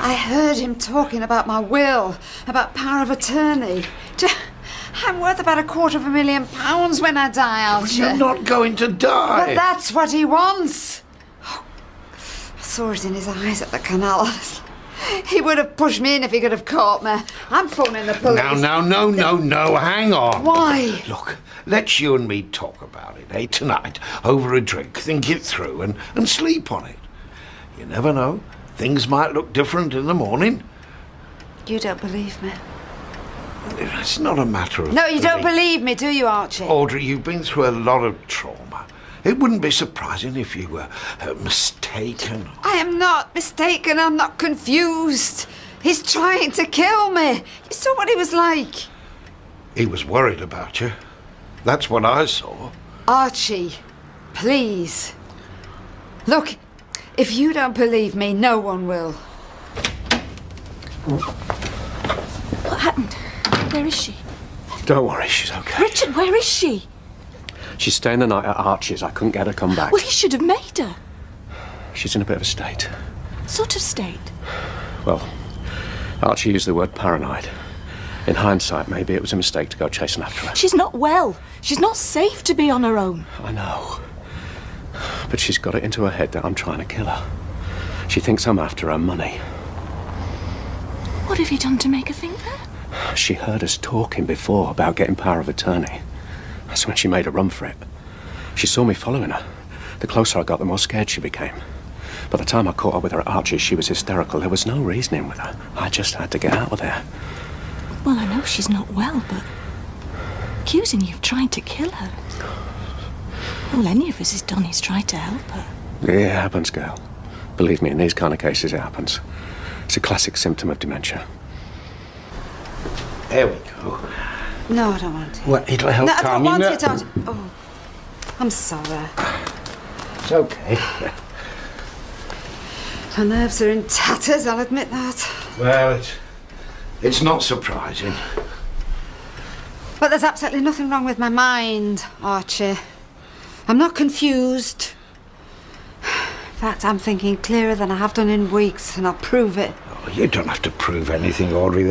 I heard him talking about my will, about power of attorney. I'm worth about £250,000 when I die, Archie. You're not going to die. But that's what he wants. Oh, I saw it in his eyes at the canal. He would have pushed me in if he could have caught me. I'm phoning the police. No, hang on. Why? Look, let's you and me talk about it, tonight, over a drink, think it through and sleep on it. You never know. Things might look different in the morning. You don't believe me? It's not a matter of... No, you don't believe me, do you, Archie? Audrey, you've been through a lot of trauma. It wouldn't be surprising if you were mistaken. I am not mistaken. I'm not confused. He's trying to kill me. You saw what he was like. He was worried about you. That's what I saw. Archie, please. Look, if you don't believe me, no one will. What happened? Where is she? Don't worry, she's okay. Richard, where is she? She's staying the night at Archie's. I couldn't get her to come back. Well, he should have made her. She's in a bit of a state. What sort of state? Well, Archie used the word paranoid. In hindsight, maybe it was a mistake to go chasing after her. She's not well. She's not safe to be on her own. I know. But she's got it into her head that I'm trying to kill her. She thinks I'm after her money. What have you done to make her think that? She heard us talking before about getting power of attorney. That's when she made a run for it. She saw me following her. The closer I got, the more scared she became. By the time I caught up with her at Archie's, she was hysterical. There was no reasoning with her. I just had to get out of there. Well, I know she's not well, but accusing you of trying to kill her. All any of us has done is try to help her. It happens, girl. Believe me, in these kind of cases, it happens. It's a classic symptom of dementia. There we go. No, I don't want it. Well, it'll help calm you. No, I don't want it, Archie. Oh, I'm sorry. It's okay. My nerves are in tatters, I'll admit that. Well, it's not surprising. But there's absolutely nothing wrong with my mind, Archie. I'm not confused. In fact, I'm thinking clearer than I have done in weeks, and I'll prove it. Oh, you don't have to prove anything, Audrey.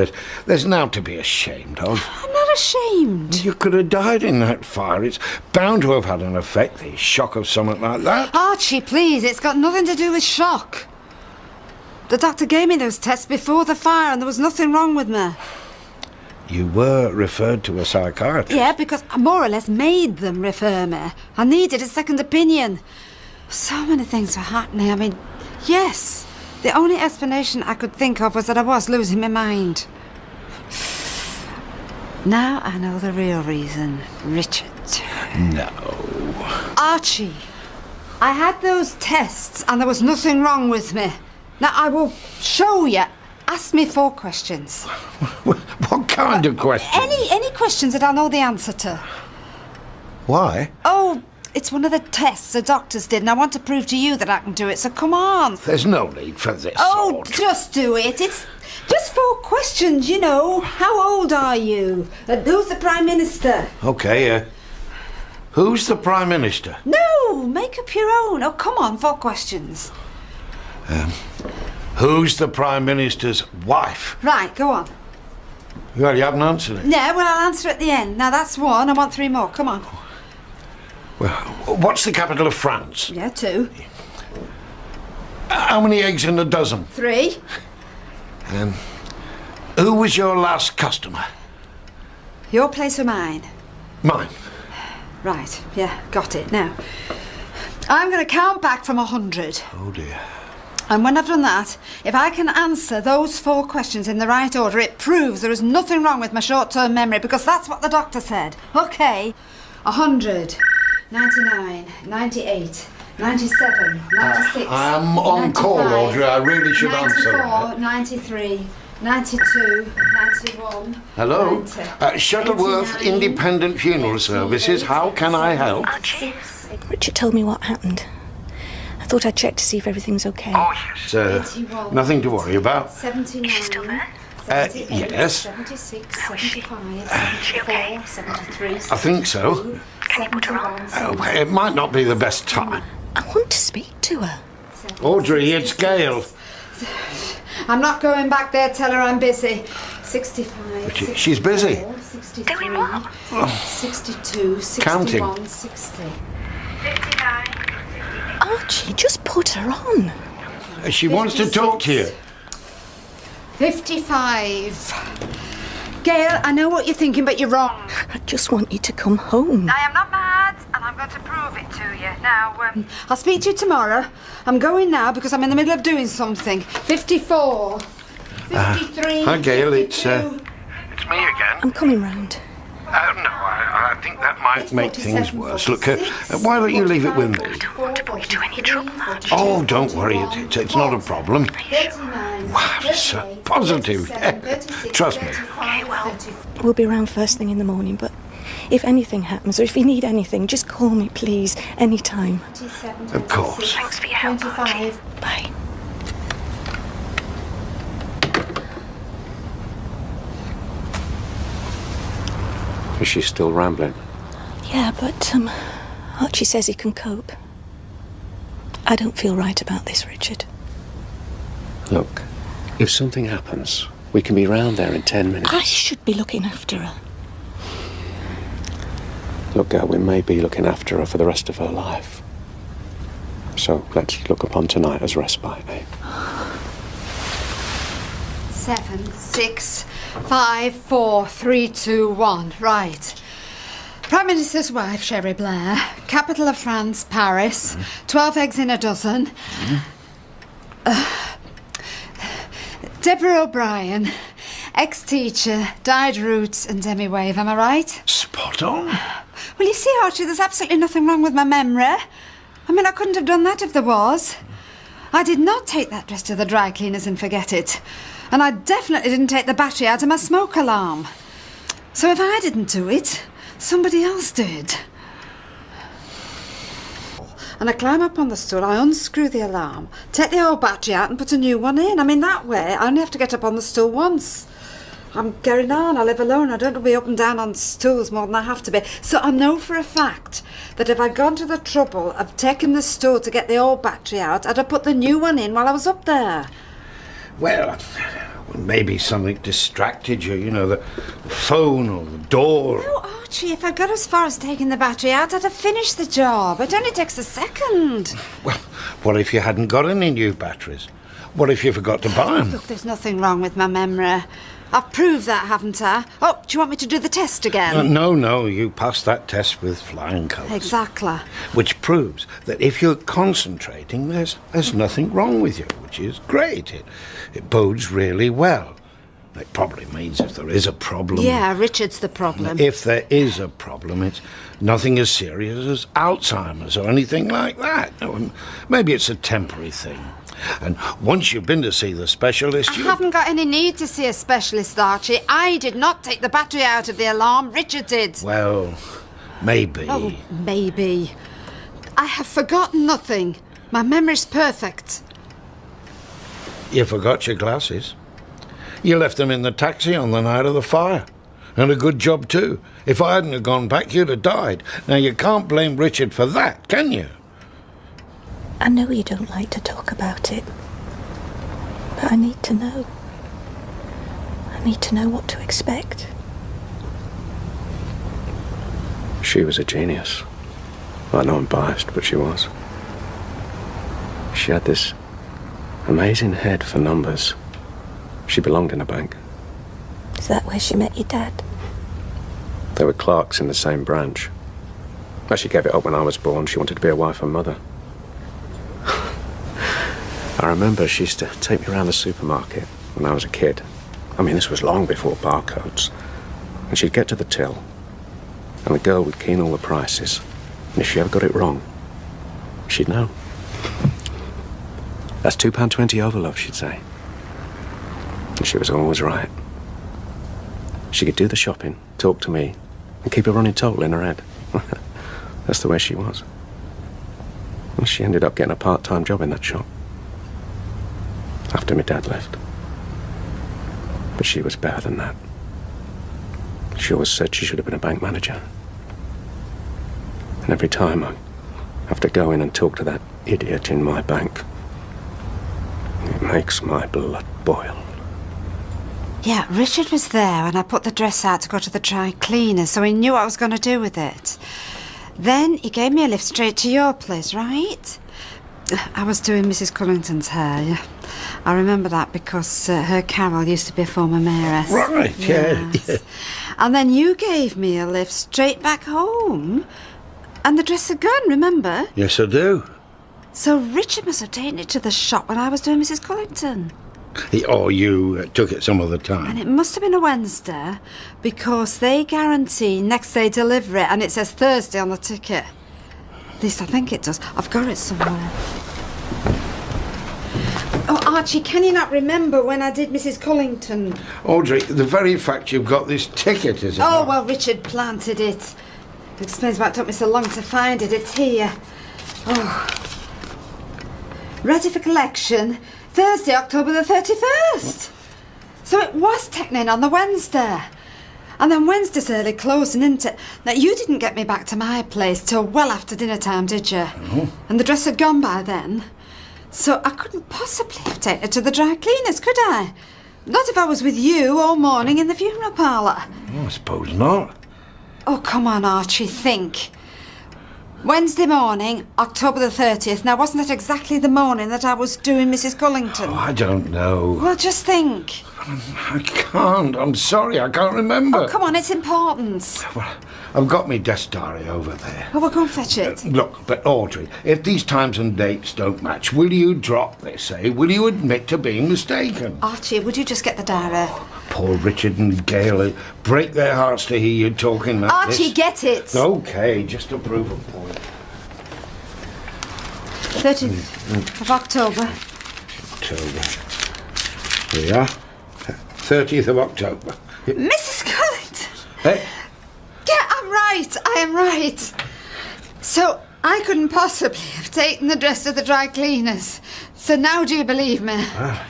There's now to be ashamed of. I'm not ashamed. You could have died in that fire. It's bound to have had an effect, the shock of something like that. Archie, please, it's got nothing to do with shock. The doctor gave me those tests before the fire, and there was nothing wrong with me. You were referred to a psychiatrist. Yeah, because I more or less made them refer me. I needed a second opinion. So many things were happening. I mean, yes. The only explanation I could think of was that I was losing my mind. Now I know the real reason, Richard. No. Archie, I had those tests and there was nothing wrong with me. Now I will show you. Ask me 4 questions. What kind of questions? Any questions that I know the answer to. Why? Oh, it's one of the tests the doctors did, and I want to prove to you that I can do it, so come on. There's no need for this Oh, sort. just do it. It's just 4 questions, you know. How old are you? Who's the Prime Minister? Okay, who's the Prime Minister? No, make up your own. Oh, come on, 4 questions. Who's the Prime Minister's wife? Right, go on. Well, you haven't answered it. Yeah, well, I'll answer at the end. Now, that's 1. I want 3 more. Come on. Well, what's the capital of France? Yeah, 2. How many eggs in a dozen? 3. Who was your last customer? Your place or mine? Mine. Right, yeah, got it. Now, I'm going to count back from 100. Oh, dear. And when I've done that, if I can answer those 4 questions in the right order, it proves there is nothing wrong with my short-term memory, because that's what the doctor said. OK. 100, 99, 98, 97, 96, I'm on 95, call, Audrey. I really should answer 94, that. 93, 92, 91... Hello? 90, Shuttleworth 89, Independent Funeral Services. How can I help? Richard told me what happened. I thought I'd check to see if everything's okay. Oh, yes. Nothing to worry about. 79, is she still there? Yes. 76, 75, 74, 73, I think so. Can you put her on? It might not be the best time. I want to speak to her. Audrey, it's Gail. I'm not going back there. Tell her I'm busy. 65. She's busy. 63, Doing what? 62, 61, Counting. 60. 59. Archie, just put her on. She wants to talk to you. 55. Gail, I know what you're thinking, but you're wrong. I just want you to come home. I am not mad, and I'm going to prove it to you. Now, I'll speak to you tomorrow. I'm going now because I'm in the middle of doing something. 54. 53. Hi, Gail. 52. It's me again. I'm coming round. No, I think that might make things worse. Look, why don't you leave it with me? I don't want to put you to any trouble, Archie. Oh, don't worry. It's not a problem. 39. Wow, it's so positive. Trust me. Okay, well, we'll be around first thing in the morning, but if anything happens, or if you need anything, just call me, please, anytime. Of course. Thanks for your help, Archie. 25. Bye. Is she still rambling? Yeah, but, Archie says he can cope. I don't feel right about this, Richard. Look, if something happens, we can be round there in 10 minutes. I should be looking after her. Look, girl, we may be looking after her for the rest of her life. So let's look upon tonight as respite, eh? 7, 6, 5, 4, 3, 2, 1. Right. Prime Minister's wife, Sherry Blair. Capital of France, Paris. 12 eggs in a dozen. Deborah O'Brien. Ex-teacher, dyed roots and demi-wave. Am I right? Spot on. Well, you see, Archie, there's absolutely nothing wrong with my memory. I mean, I couldn't have done that if there was. I did not take that dress to the dry cleaners and forget it. And I definitely didn't take the battery out of my smoke alarm. So if I didn't do it, somebody else did. And I climb up on the stool, I unscrew the alarm, take the old battery out and put a new one in. I mean, that way, I only have to get up on the stool once. I'm getting on, I live alone, I don't want to be up and down on stools more than I have to be. So I know for a fact that if I'd gone to the trouble of taking the stool to get the old battery out, I'd have put the new one in while I was up there. Well, maybe something distracted you, you know, the phone or the door. No, Archie, if I got as far as taking the battery out, I'd have finished the job. It only takes a second. Well, what if you hadn't got any new batteries? What if you forgot to buy them? Look, there's nothing wrong with my memory. I've proved that, haven't I? Oh, do you want me to do the test again? No, you passed that test with flying colours. Exactly. Which proves that if you're concentrating, there's nothing wrong with you, which is great. It bodes really well. It probably means if there is a problem... Yeah, Richard's the problem. If there is a problem, it's nothing as serious as Alzheimer's or anything like that. No, maybe it's a temporary thing. And once you've been to see the specialist, I haven't got any need to see a specialist, Archie. I did not take the battery out of the alarm. Richard did. Well, maybe. Oh, maybe. I have forgotten nothing. My memory's perfect. You forgot your glasses. You left them in the taxi on the night of the fire. And a good job, too. If I hadn't have gone back, you'd have died. Now, you can't blame Richard for that, can you? I know you don't like to talk about it, but I need to know. I need to know what to expect. She was a genius. I know I'm biased, but she was. She had this amazing head for numbers. She belonged in a bank. Is that where she met your dad? They were clerks in the same branch. As she gave it up when I was born, she wanted to be a wife and mother. I remember she used to take me around the supermarket when I was a kid. I mean, this was long before barcodes. And she'd get to the till, and the girl would keen all the prices. And if she ever got it wrong, she'd know. That's £2.20 over, love, she'd say. And she was always right. She could do the shopping, talk to me, and keep a running total in her head. That's the way she was. Well, she ended up getting a part-time job in that shop after my dad left. But she was better than that. She always said she should have been a bank manager. And every time I have to go in and talk to that idiot in my bank, it makes my blood boil. Yeah, Richard was there when I put the dress out to go to the dry cleaner, so he knew what I was going to do with it. Then he gave me a lift straight to your place, right? I was doing Mrs. Cullington's hair, yeah. I remember that because her Carol used to be a former mayoress. Right, yes. yeah. And then you gave me a lift straight back home. And the dress had gone, remember? Yes, I do. So Richard must have taken it to the shop when I was doing Mrs. Cullington. Or you took it some other time. And it must have been a Wednesday, because they guarantee next day delivery, and it says Thursday on the ticket. At least I think it does. I've got it somewhere. Oh, Archie, can you not remember when I did Mrs. Cullington? Audrey, the very fact you've got this ticket is Oh, enough. well, Richard planted it. It explains why it took me so long to find it. It's here. Oh. Ready for collection, Thursday, October the 31st. So it was technically on the Wednesday. And then Wednesday's early closing, isn't it? Now, you didn't get me back to my place till well after dinner time, did you? No. And the dress had gone by then. So I couldn't possibly have taken it to the dry cleaners, could I? Not if I was with you all morning in the funeral parlour. Oh, I suppose not. Oh, come on, Archie, think. Wednesday morning, October the 30th. Now, wasn't it exactly the morning that I was doing Mrs. Cullington? Oh, I don't know. Well, just think. I can't. I'm sorry, I can't remember. Oh, come on, it's important. Well, I've got my desk diary over there. Oh, we'll go and fetch it. Look, but Audrey, if these times and dates don't match, will you drop this, eh? Will you admit to being mistaken? Archie, would you just get the diary? Poor Richard and Gail break their hearts to hear you talking like Archie, this. get it. OK, just to prove a point. 30th of October. October. Here we are. 30th of October. Mrs. Cullington! Hey? Yeah, I'm right. I am right. So I couldn't possibly have taken the dress to the dry cleaners. So now do you believe me? Well,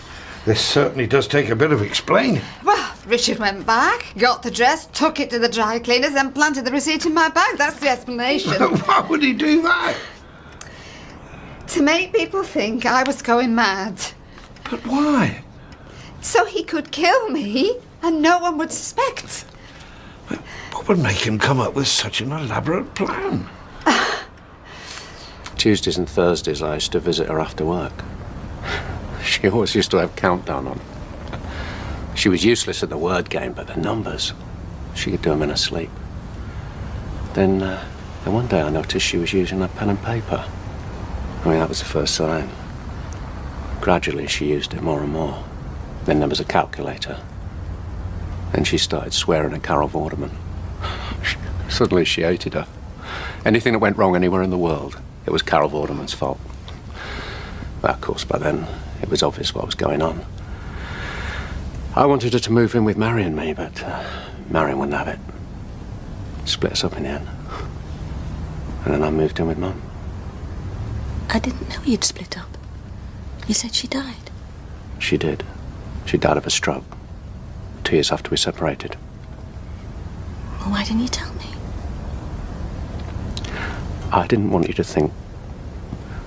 this certainly does take a bit of explaining. Well, Richard went back, got the dress, took it to the dry cleaners, and planted the receipt in my bag. That's the explanation. Why would he do that? To make people think I was going mad. But why? So he could kill me and no one would suspect. What would make him come up with such an elaborate plan? Tuesdays and Thursdays I used to visit her after work. She always used to have countdown on. She was useless at the word game, but the numbers, she could do them in her sleep. Then one day I noticed she was using her pen and paper. I mean, that was the first sign. Gradually she used it more and more. Then there was a calculator. Then she started swearing at Carol Vorderman. Suddenly she hated her. Anything that went wrong anywhere in the world, it was Carol Vorderman's fault. Well, of course, by then, it was obvious what was going on. I wanted her to move in with Mary and me, but Marion wouldn't have it. Split us up in the end. And then I moved in with Mum. I didn't know you'd split up. You said she died. She did. She died of a stroke. 2 years after we separated. Well, why didn't you tell me? I didn't want you to think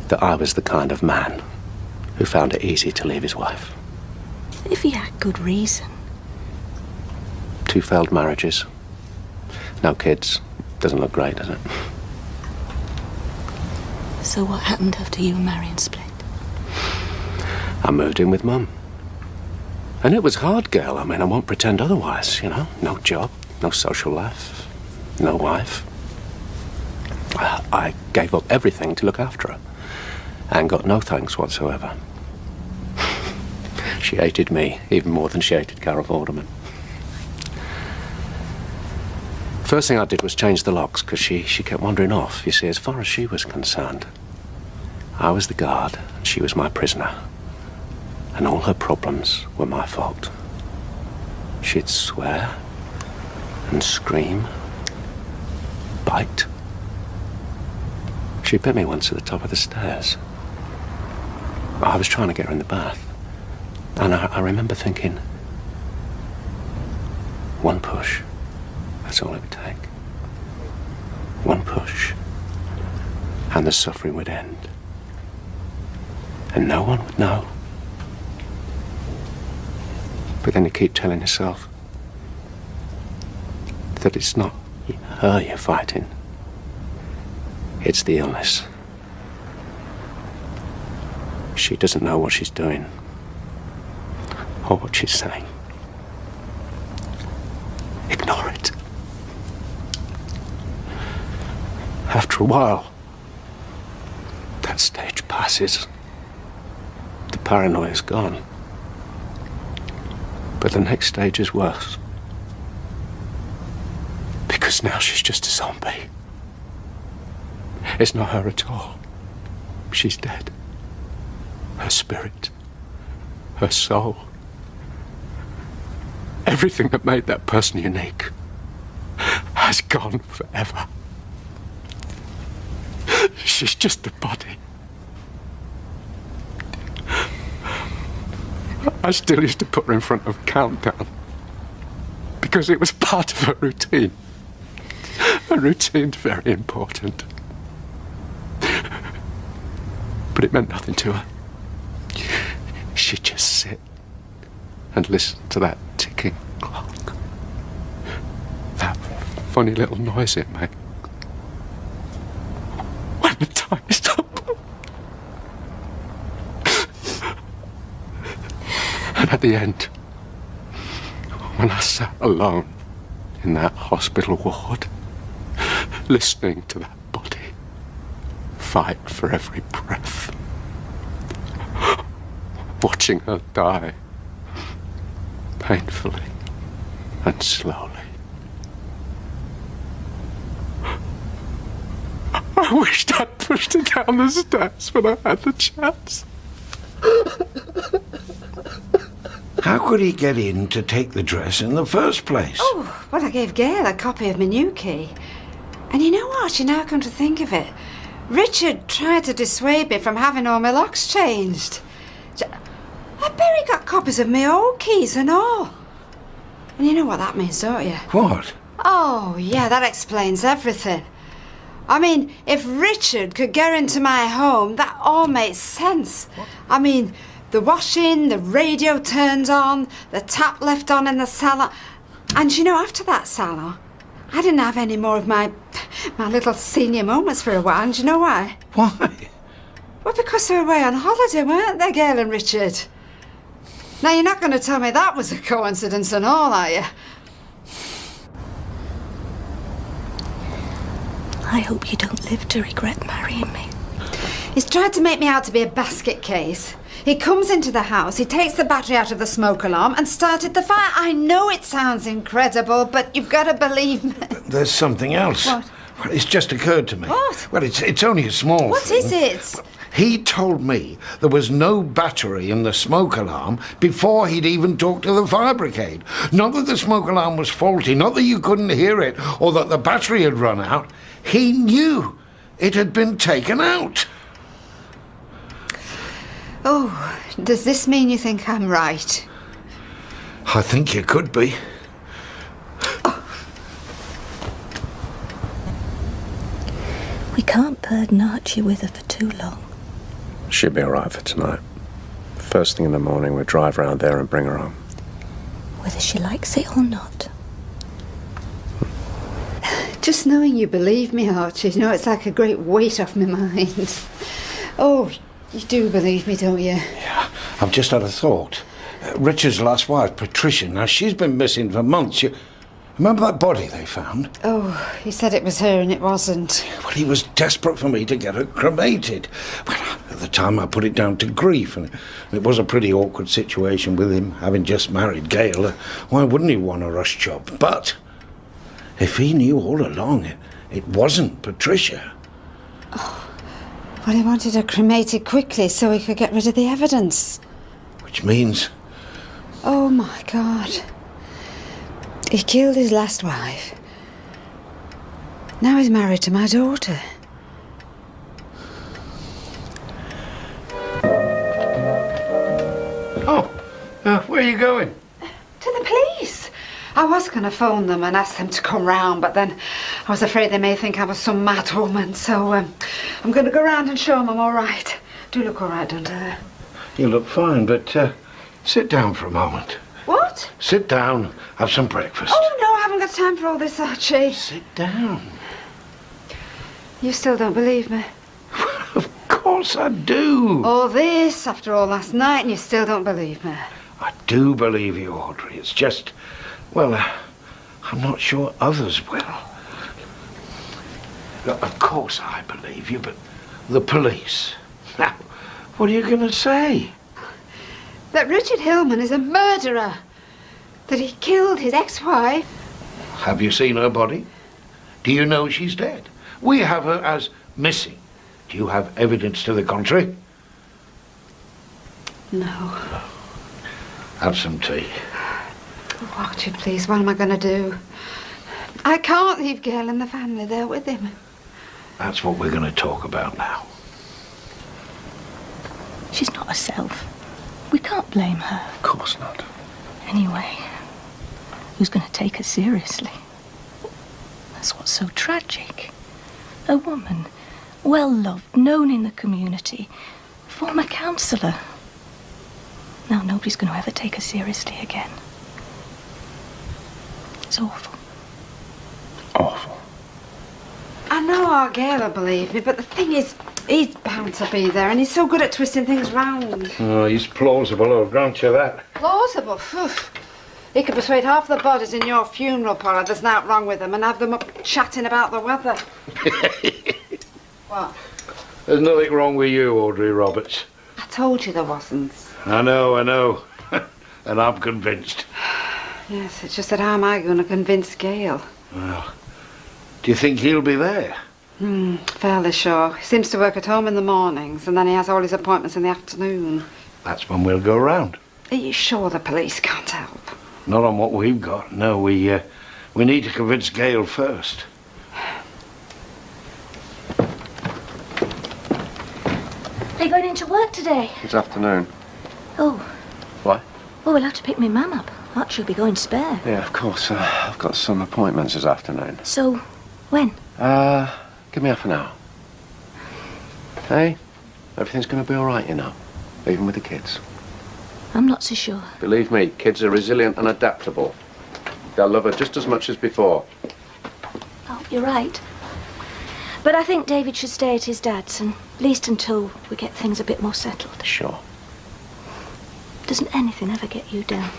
that I was the kind of man who found it easy to leave his wife. If he had good reason. 2 failed marriages. No kids. Doesn't look great, does it? So what happened after you and Marion split? I moved in with Mum. And it was hard, girl. I mean, I won't pretend otherwise, you know. No job, no social life, no wife. I gave up everything to look after her and got no thanks whatsoever. She hated me even more than she hated Carol Vorderman. First thing I did was change the locks because she kept wandering off. You see, as far as she was concerned, I was the guard and she was my prisoner. And all her problems were my fault. She'd swear and scream, bite. She bit me once at the top of the stairs. I was trying to get her in the bath. And I remember thinking, one push, that's all it would take. One push, and the suffering would end. And no one would know. But then you keep telling yourself that it's not her you're fighting. It's the illness. She doesn't know what she's doing or what she's saying. Ignore it. After a while, that stage passes. The paranoia's gone. But the next stage is worse. Because now she's just a zombie. It's not her at all. She's dead. Her spirit, her soul, everything that made that person unique has gone forever. She's just a body. I still used to put her in front of a countdown because it was part of her routine. Her routine's very important. But it meant nothing to her. She'd just sit and listen to that ticking clock. That funny little noise it makes when the time is up. And at the end, when I sat alone in that hospital ward, listening to that body fight for every breath, watching her die painfully and slowly, I wished I'd pushed her down the steps when I had the chance. How could he get in to take the dress in the first place? Oh, well, I gave Gail a copy of my new key. And you know what? You now come to think of it, Richard tried to dissuade me from having all my locks changed. I bet he got copies of my old keys and all. And you know what that means, don't you? What? Oh, yeah, that explains everything. I mean, if Richard could get into my home, that all makes sense. What? I mean, the washing, the radio turns on, the tap left on in the salon. And you know, after that salon, I didn't have any more of my little senior moments for a while. And do you know why? Why? Well, because they were away on holiday, weren't they, Gail and Richard? Now, you're not going to tell me that was a coincidence and all, are you? I hope you don't live to regret marrying me. He's tried to make me out to be a basket case. He comes into the house, he takes the battery out of the smoke alarm and started the fire. I know it sounds incredible, but you've got to believe me. There's something else. What? Well, it's just occurred to me. What? Well, it's only a small thing. What is it? He told me there was no battery in the smoke alarm before he'd even talked to the fire brigade. Not that the smoke alarm was faulty, not that you couldn't hear it, or that the battery had run out. He knew it had been taken out. Oh, does this mean you think I'm right? I think you could be. We can't burden Archie with her for too long. She'll be all right for tonight. First thing in the morning, we'll drive round there and bring her home. Whether she likes it or not. Just knowing you believe me, Archie, you know, it's like a great weight off my mind. Oh, you do believe me, don't you? Yeah, I've just had a thought. Richard's last wife, Patricia, now she's been missing for months. You remember that body they found? Oh, he said it was her and it wasn't. Well, he was desperate for me to get her cremated. Well, at the time I put it down to grief, and it was a pretty awkward situation with him having just married Gail. Why wouldn't he want a rush job? But if he knew all along it wasn't Patricia. Oh, well, he wanted her cremated quickly so he could get rid of the evidence. Which means... Oh, my God. He killed his last wife. Now he's married to my daughter. Oh, where are you going? To the police. I was going to phone them and ask them to come round, but then I was afraid they may think I was some mad woman, so I'm going to go round and show them I'm all right. Do look all right, don't I? You look fine, but sit down for a moment. What? What? Sit down, have some breakfast. Oh, no, I haven't got time for all this, Archie. Sit down. You still don't believe me? Of course I do. All this after all last night and you still don't believe me? I do believe you, Audrey. It's just, well, I'm not sure others will. Look, of course I believe you, but the police. Now, what are you going to say? That Richard Hillman is a murderer. That he killed his ex-wife. Have you seen her body? Do you know she's dead? We have her as missing. Do you have evidence to the contrary? No. Have some tea. Oh, Archie, please, what am I going to do? I can't leave Gail and the family there with him. That's what we're going to talk about now. She's not herself. We can't blame her. Of course not. Anyway, who's going to take her seriously? That's what's so tragic. A woman, well-loved, known in the community, former counsellor. Now nobody's going to ever take her seriously again. It's awful. Awful. I know our Gail will believe me, but the thing is, he's bound to be there, and he's so good at twisting things round. Oh, he's plausible, I'll grant you that. Plausible? Phew. He could persuade half the bodies in your funeral parlour there's naught wrong with them and have them up chatting about the weather. What? There's nothing wrong with you, Audrey Roberts. I told you there wasn't. I know. And I'm convinced. Yes, it's just that how am I going to convince Gail? Well, do you think he'll be there? Fairly sure. He seems to work at home in the mornings and then he has all his appointments in the afternoon. That's when we'll go round. Are you sure the police can't help? Not on what we've got. No, we need to convince Gail first. Are you going into work today? This afternoon. Oh. Why? Well, we'll have to pick me mum up. Archie will be going spare. Yeah, of course. I've got some appointments this afternoon. So, when? Give me half an hour. Hey, everything's going to be all right, you know. Even with the kids. I'm not so sure. Believe me, kids are resilient and adaptable. They'll love her just as much as before. Oh, you're right. But I think David should stay at his dad's, and at least until we get things a bit more settled. Sure. Doesn't anything ever get you down?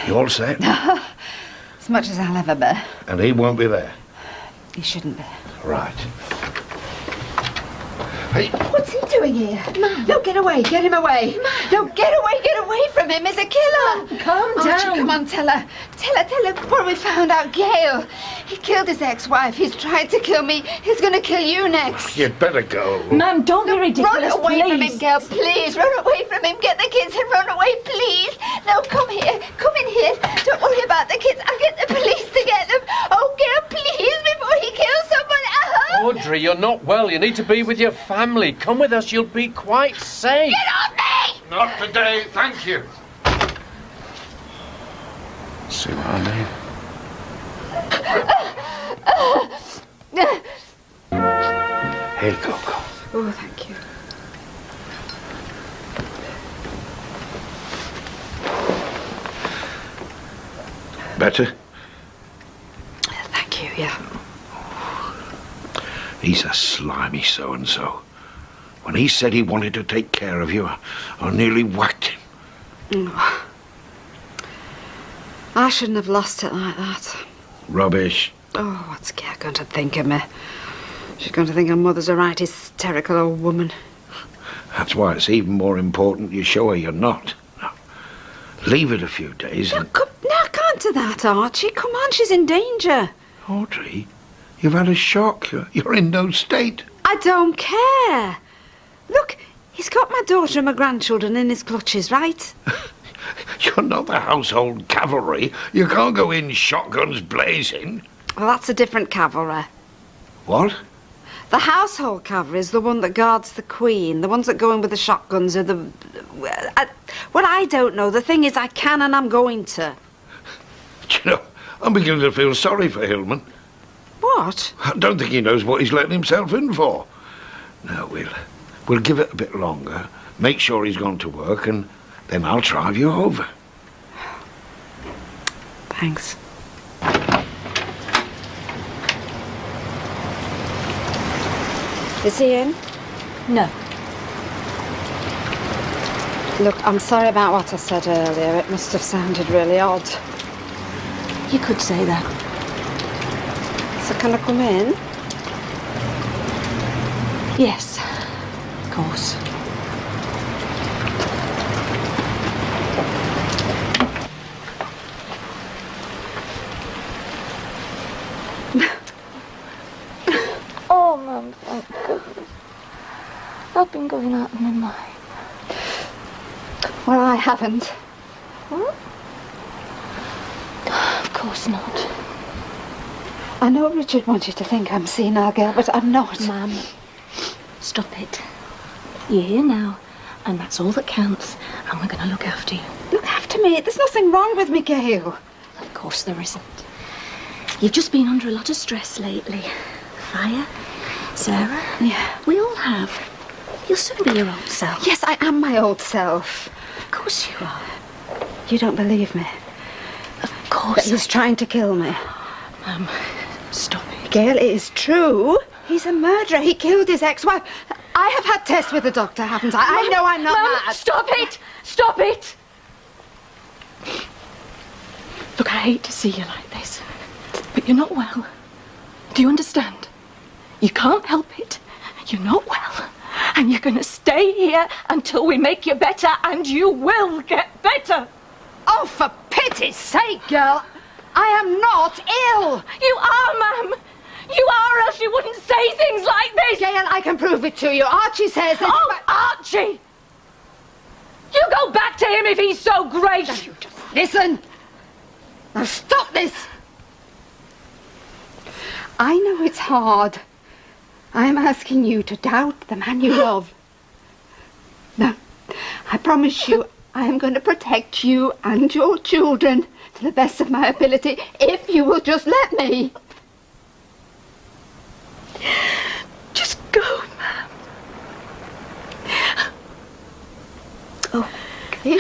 You all set? As much as I'll ever bear. And he won't be there? He shouldn't be. Right. Hey. What's he doing here? Mum. No, get away. Get him away. Mum. No, get away from him. He's a killer. Mum, calm Archie, down. Come on, tell her what we found out. Gail. He killed his ex-wife. He's tried to kill me. He's going to kill you next. You'd better go. Mum, don't be ridiculous, Run away from please. him, Gail. Please, run away from him. Get the kids and run away, please. No, come here. Come in here. Don't worry about the kids. I'll get the police to get them. Oh, Gail, please, before he kills someone. Audrey, you're not well. You need to be with your family. Come with us. You'll be quite safe. Get off me! Not today, thank you. See what I mean? Here you go. Oh, thank you. Better? Thank you, yeah. He's a slimy so-and-so. When he said he wanted to take care of you, I nearly whacked him. Oh. I shouldn't have lost it like that. Rubbish. Oh, what's Gail going to think of me? She's going to think her mother's a right hysterical old woman. That's why it's even more important you show her you're not. Now, leave it a few days and... No, I can't do that, Archie. Come on, she's in danger. Audrey, you've had a shock. You're in no state. I don't care. Look, he's got my daughter and my grandchildren in his clutches, right? You're not the household cavalry. You can't go in shotguns blazing. Well, that's a different cavalry. What? The household cavalry is the one that guards the Queen. The ones that go in with the shotguns are the... Well, I don't know. The thing is, I can and I'm going to. Do you know, I'm beginning to feel sorry for Hillman. What? I don't think he knows what he's letting himself in for. No, we'll give it a bit longer, make sure he's gone to work, and then I'll drive you over. Thanks. Is he in? No. Look, I'm sorry about what I said earlier. It must have sounded really odd. You could say that. So can I come in? Yes, of course. Oh, Mum, thank goodness. I've been going out of my mind. Well, I haven't. What? Of course not. I know Richard wants you to think I'm senile, girl, but I'm not. Mum, stop it. You're here now, and that's all that counts, and we're going to look after you. Look after me. There's nothing wrong with me, Gail. Of course there isn't. You've just been under a lot of stress lately. Fire, Sarah. Yeah. We all have. You'll soon be your old self. Yes, I am my old self. Of course you are. You don't believe me? Of course. That he's trying to kill me. Mum, stop it. Gail, it is true. He's a murderer. He killed his ex-wife. I have had tests with the doctor, haven't I? I know I'm not mad. Stop it! Stop it! Look, I hate to see you like this, but you're not well. Do you understand? You can't help it. You're not well. And you're going to stay here until we make you better, and you will get better. Oh, for pity's sake, girl. I am not ill. You are, Ma'am. You are, or else you wouldn't say things like this. Gail, I can prove it to you. Archie says that... Oh, Archie! You go back to him if he's so great. Now, you just listen. Now, stop this. I know it's hard. I'm asking you to doubt the man you love. Now, I promise you I am going to protect you and your children to the best of my ability if you will just let me. Just go, Ma'am. Oh, okay.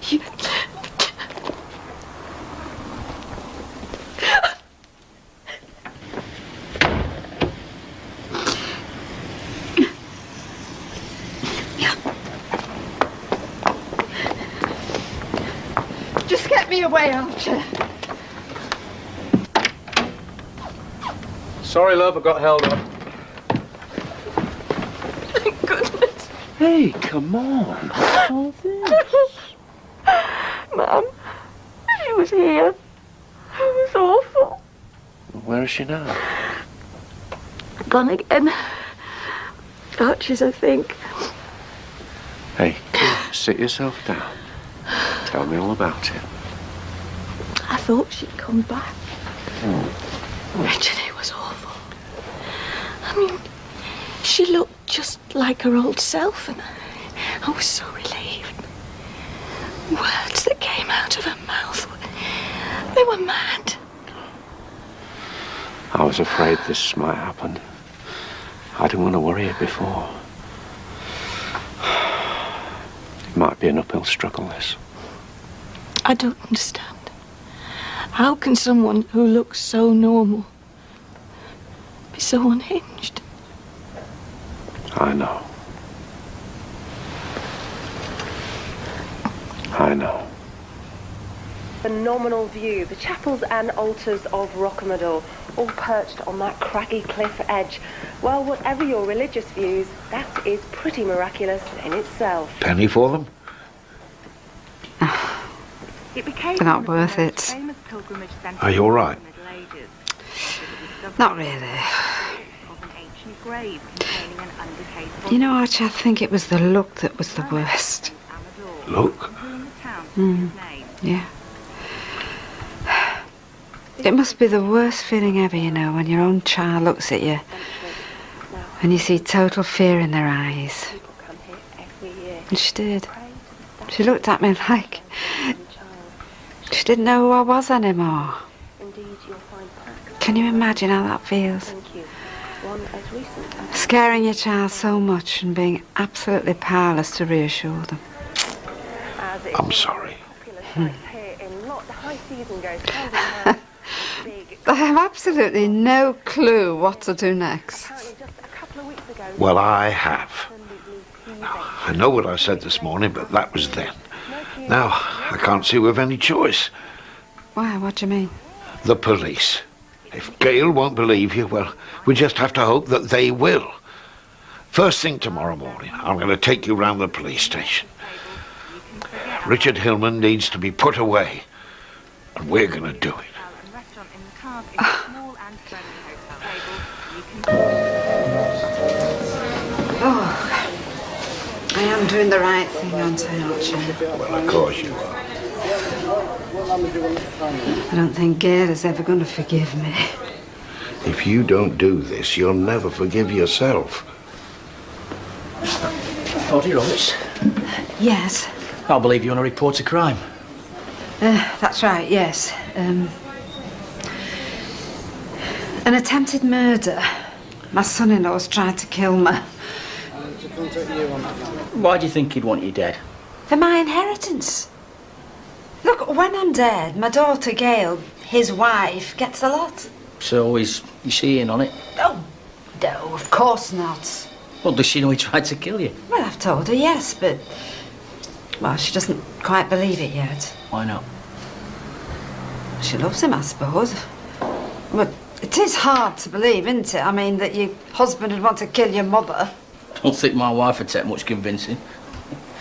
You... Just get me away, Archer. Sorry, love, I got held up. Thank goodness. Hey, come on. What's all this? Mum, she was here. It was awful. Where is she now? Gone again. Archie's, I think. Hey, sit yourself down. Tell me all about it. I thought she'd come back. Richard, it was awful. I mean, she looked just like her old self, and I was so relieved. Words that came out of her mouth, they were mad. I was afraid this might happen. I didn't want to worry her before. It might be an uphill struggle, this. I don't understand. How can someone who looks so normal be so unhinged? I know. I know. Phenomenal view, the chapels and altars of Rocamadour, all perched on that craggy cliff edge. Well, whatever your religious views, that is pretty miraculous in itself. Penny for them? It became They're not worth it. famous pilgrimage centre Are you all right? in the Middle Ages. Not really. Of an ancient grave containing an undecayed body. You know, Archie, I think it was the look that was the worst. Look. Yeah. It must be the worst feeling ever, you know, when your own child looks at you and you see total fear in their eyes. And she did. She looked at me like she didn't know who I was anymore. Can you imagine how that feels? one as recent as... Scaring your child so much and being absolutely powerless to reassure them. I'm sorry. I have absolutely no clue what to do next. Well, I have. I know what I said this morning, but that was then. Now, I can't see we've any choice. Why? What do you mean? The police. If Gail won't believe you, well, we just have to hope that they will. First thing tomorrow morning, I'm going to take you round the police station. Richard Hillman needs to be put away, and we're going to do it. Oh, I am doing the right thing, aren't I, Archie? Well, of course you are. I don't think Gail is ever going to forgive me. If you don't do this, you'll never forgive yourself. Audrey Roberts? Yes. I believe you want to report a crime. That's right, yes. An attempted murder. My son-in-law's tried to kill me. Why do you think he'd want you dead? For my inheritance. Look, when I'm dead, my daughter Gail, his wife, gets a lot. So is she in on it? Oh, no, of course not. Well, does she know he tried to kill you? Well, I've told her, yes, but... Well, she doesn't quite believe it yet. Why not? She loves him, I suppose. But it is hard to believe, isn't it? I mean, that your husband would want to kill your mother. Don't think my wife would take much convincing.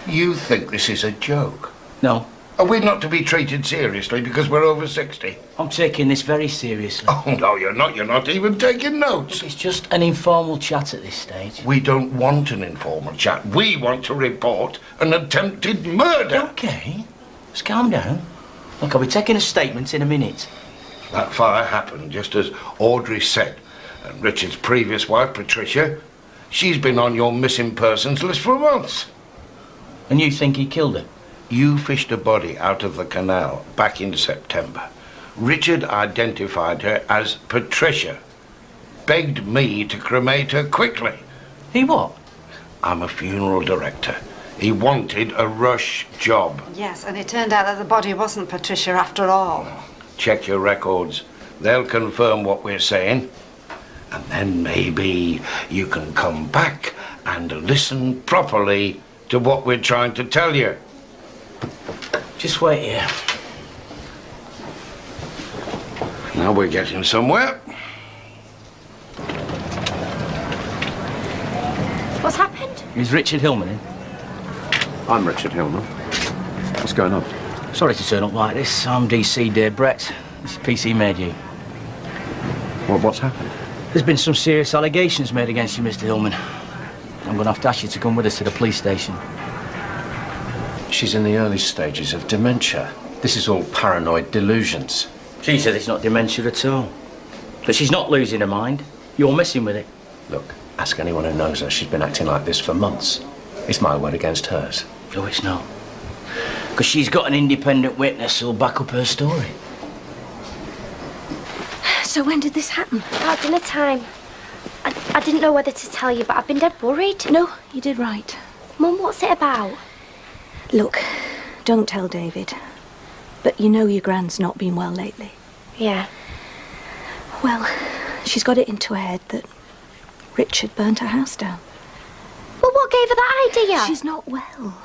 You think this is a joke? No. Are we not to be treated seriously because we're over 60? I'm taking this very seriously. Oh, no, you're not. You're not even taking notes. It's just an informal chat at this stage. We don't want an informal chat. We want to report an attempted murder. OK. Just calm down. Look, I'll be taking a statement in a minute. That fire happened just as Audrey said. And Richard's previous wife, Patricia, she's been on your missing persons list for months. And you think he killed her? You fished a body out of the canal back in September. Richard identified her as Patricia. Begged me to cremate her quickly. He what? I'm a funeral director. He wanted a rush job. Yes, and it turned out that the body wasn't Patricia after all. Check your records. They'll confirm what we're saying. And then maybe you can come back and listen properly to what we're trying to tell you. Just wait here. Now we're getting somewhere. What's happened? Is Richard Hillman in? I'm Richard Hillman. What's going on? Sorry to turn up like this. I'm DC Dave Brett. This PC made you. Well, what's happened? There's been some serious allegations made against you, Mr. Hillman. I'm going to have to ask you to come with us to the police station. She's in the early stages of dementia. This is all paranoid delusions. She says it's not dementia at all. But she's not losing her mind. You're messing with it. Look, ask anyone who knows her. She's been acting like this for months. It's my word against hers. No, it's not. Because she's got an independent witness who'll back up her story. So when did this happen? About dinner time. I didn't know whether to tell you, but I've been dead worried. No, you did right. Mum, what's it about? Look, don't tell David. But you know your Gran's not been well lately. Yeah. Well, she's got it into her head that Richard burnt her house down. Well, what gave her that idea? She's not well.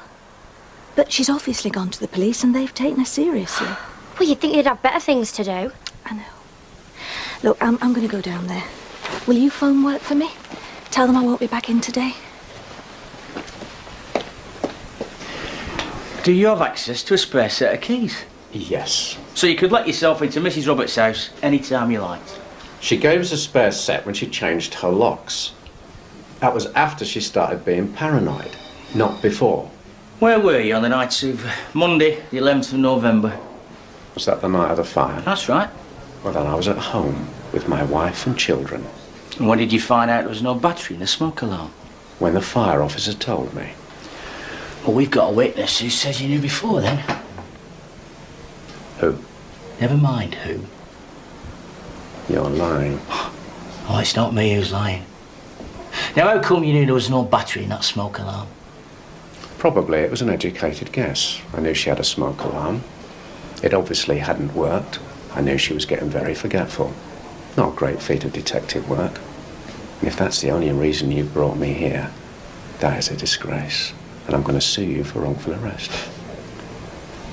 But she's obviously gone to the police and they've taken her seriously. Well, you'd think they'd have better things to do. I know. Look, I'm going to go down there. Will you phone work for me? Tell them I won't be back in today. Do you have access to a spare set of keys? Yes. So you could let yourself into Mrs. Roberts' house any time you liked? She gave us a spare set when she changed her locks. That was after she started being paranoid, not before. Where were you on the nights of Monday, the 11th of November? Was that the night of the fire? That's right. Well, then I was at home with my wife and children. And when did you find out there was no battery in the smoke alarm? When the fire officer told me. Well, we've got a witness who says you knew before then. Who? Never mind who. You're lying. Oh, it's not me who's lying. Now, how come you knew there was no battery in that smoke alarm? Probably it was an educated guess. I knew she had a smoke alarm. It obviously hadn't worked. I knew she was getting very forgetful. Not a great feat of detective work. And if that's the only reason you brought me here, that is a disgrace. And I'm going to sue you for wrongful arrest.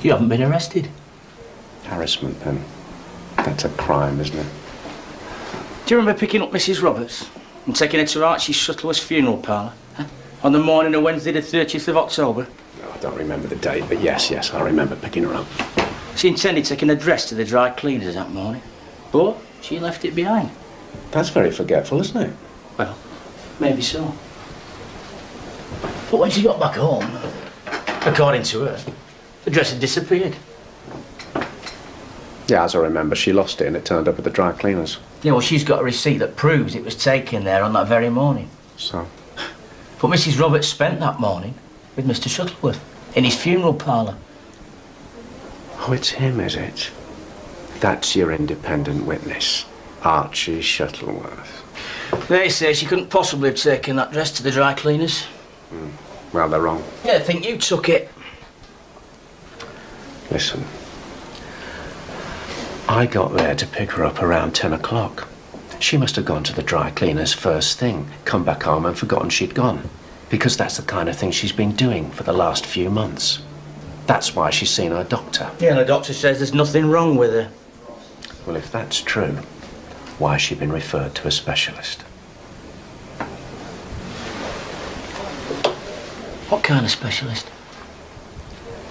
You haven't been arrested. Harassment, then. That's a crime, isn't it? Do you remember picking up Mrs. Roberts and taking her to Archie Shuttleworth's funeral parlour? Huh? On the morning of Wednesday the 30th of October? No, I don't remember the date, but yes, I remember picking her up. She intended taking her dress to the dry cleaners that morning, but she left it behind. That's very forgetful, isn't it? Well, maybe so. But when she got back home, according to her, the dress had disappeared. Yeah, as I remember, she lost it and it turned up at the dry cleaners. Yeah, well, she's got a receipt that proves it was taken there on that very morning. So? But Mrs. Roberts spent that morning with Mr. Shuttleworth in his funeral parlour. Oh, it's him, is it? That's your independent witness, Archie Shuttleworth. They say she couldn't possibly have taken that dress to the dry cleaners. Well, they're wrong. Yeah, I think you took it. Listen. I got there to pick her up around 10 o'clock. She must have gone to the dry cleaners first thing, come back home and forgotten she'd gone. Because that's the kind of thing she's been doing for the last few months. That's why she's seen her doctor. Yeah, and the doctor says there's nothing wrong with her. Well, if that's true, why has she been referred to a specialist? What kind of specialist?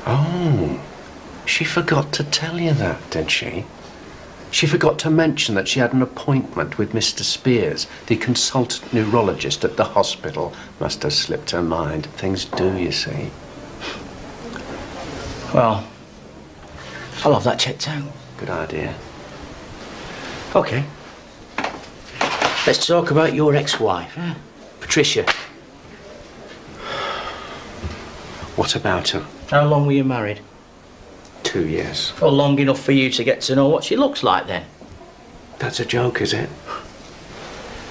Oh, she forgot to tell you that, did she? She forgot to mention that she had an appointment with Mr. Spears, the consultant neurologist at the hospital. Must have slipped her mind. Things do, you see. Well, I'll have that checked out. Good idea. OK. Let's talk about your ex-wife, Patricia. What about her? How long were you married? 2 years. Well, long enough for you to get to know what she looks like, then. That's a joke, is it?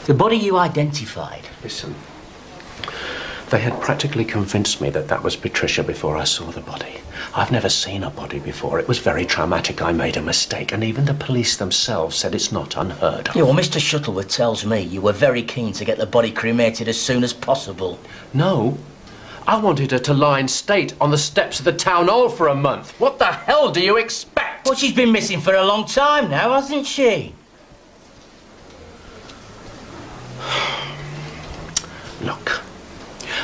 The body you identified. Listen. They had practically convinced me that that was Patricia before I saw the body. I've never seen a body before. It was very traumatic. I made a mistake, and even the police themselves said it's not unheard of. Yeah, well, Mr. Shuttleworth tells me you were very keen to get the body cremated as soon as possible. No. I wanted her to lie in state on the steps of the town hall for a month. What the hell do you expect? Well, she's been missing for a long time now, hasn't she? Look,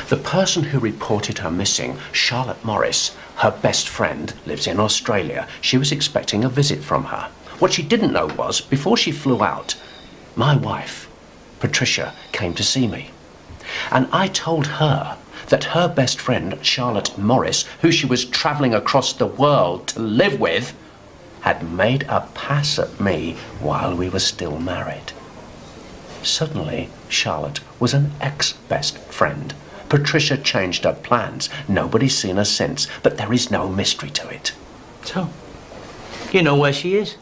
the person who reported her missing, Charlotte Morris, her best friend, lives in Australia. She was expecting a visit from her. What she didn't know was, before she flew out, my wife, Patricia, came to see me. And I told her that her best friend, Charlotte Morris, who she was travelling across the world to live with, had made a pass at me while we were still married. Suddenly, Charlotte was an ex-best friend. Patricia changed her plans. Nobody's seen her since, but there is no mystery to it. So, you know where she is?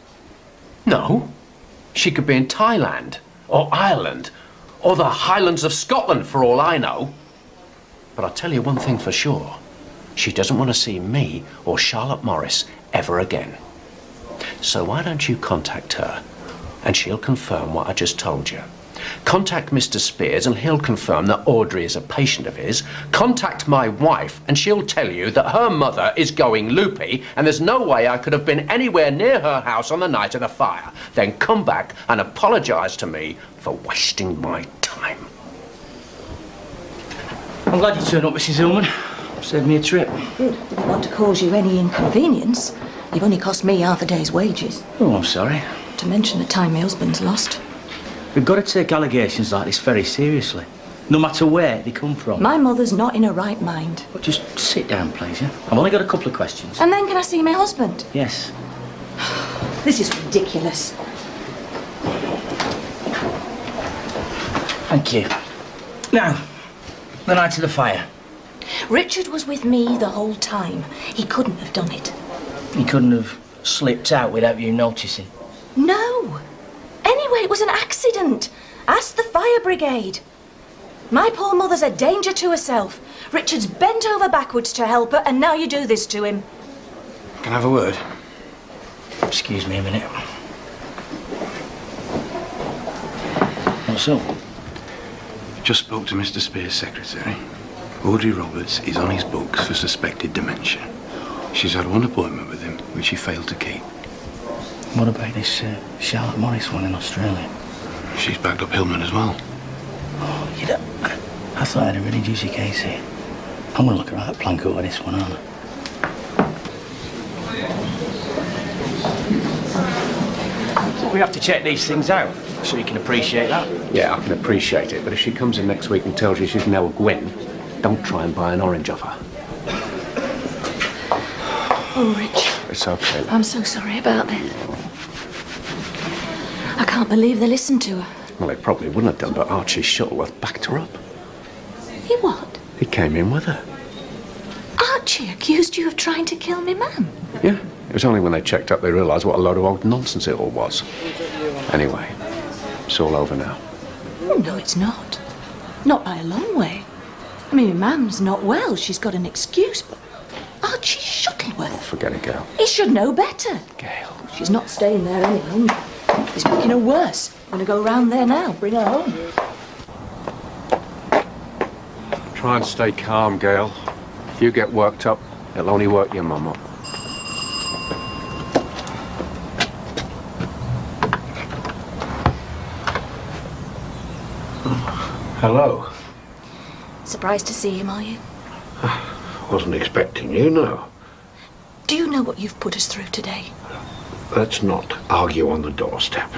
No. She could be in Thailand, or Ireland, or the Highlands of Scotland, for all I know. But I'll tell you one thing for sure. She doesn't want to see me or Charlotte Morris ever again. So why don't you contact her, and she'll confirm what I just told you. Contact Mr. Spears and he'll confirm that Audrey is a patient of his. Contact my wife and she'll tell you that her mother is going loopy and there's no way I could have been anywhere near her house on the night of the fire. Then come back and apologise to me for wasting my time. I'm glad you turned up, Mrs. Hillman. Saved me a trip. Good. Didn't want to cause you any inconvenience. You've only cost me half a day's wages. Oh, I'm sorry. To mention the time my husband's lost. We've got to take allegations like this very seriously, no matter where they come from. My mother's not in her right mind. Well, just sit down, please, yeah? I've only got a couple of questions. And then can I see my husband? Yes. This is ridiculous. Thank you. Now, the night of the fire. Richard was with me the whole time. He couldn't have done it. He couldn't have slipped out without you noticing? No. Anyway, it was an accident. Ask the fire brigade. My poor mother's a danger to herself. Richard's bent over backwards to help her, and now you do this to him. Can I have a word? Excuse me a minute. What's up? Just spoke to Mr. Spear's secretary. Audrey Roberts is on his books for suspected dementia. She's had one appointment with him, which she failed to keep. What about this Charlotte Morris one in Australia? She's backed up Hillman as well. Oh, you know, I thought I had a really juicy case here. I'm going to look around that plank over this one, aren't I? We have to check these things out, so you can appreciate that. Yeah, I can appreciate it, but if she comes in next week and tells you she's now a Gwyn, don't try and buy an orange off her. Oh, Rich. It's okay. I'm so sorry about this. I can't believe they listened to her. Well, they probably wouldn't have done, but Archie Shuttleworth backed her up. He what? He came in with her. Archie accused you of trying to kill me, ma'am. Yeah, it was only when they checked up they realised what a load of old nonsense it all was. Anyway, it's all over now. Oh, no, it's not. Not by a long way. I mean, Mum's not well. She's got an excuse, but Archie Shuttleworth. Forget it, Gail. He should know better. Gail. She's not staying there any longer. He's making her worse. I'm going to go round there now, bring her home. Try and stay calm, Gail. If you get worked up, it'll only work your mum up. Hello. Surprised to see him, are you? Wasn't expecting you, no. Do you know what you've put us through today? Let's not argue on the doorstep.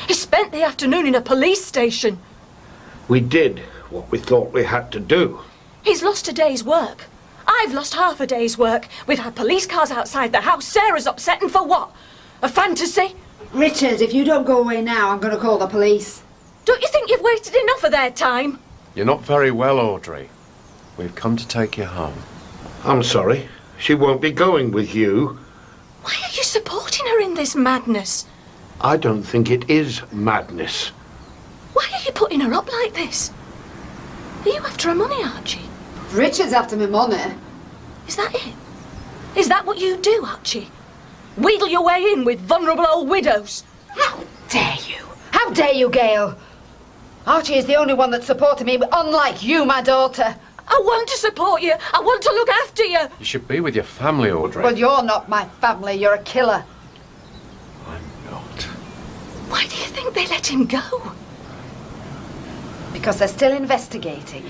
He spent the afternoon in a police station. We did what we thought we had to do. He's lost a day's work. I've lost half a day's work. We've had police cars outside the house. Sarah's upset, and for what? A fantasy? Richard, if you don't go away now, I'm going to call the police. Don't you think you've wasted enough of their time? You're not very well, Audrey. We've come to take you home. I'm sorry. She won't be going with you. Why are you supporting her in this madness? I don't think it is madness. Why are you putting her up like this? Are you after her money, Archie? Richard's after me money. Is that it? Is that what you do, Archie? Wheedle your way in with vulnerable old widows? How dare you? How dare you, Gail? Archie is the only one that supported me, unlike you, my daughter. I want to support you. I want to look after you. You should be with your family, Audrey. Well, you're not my family. You're a killer. I'm not. Why do you think they let him go? Because they're still investigating.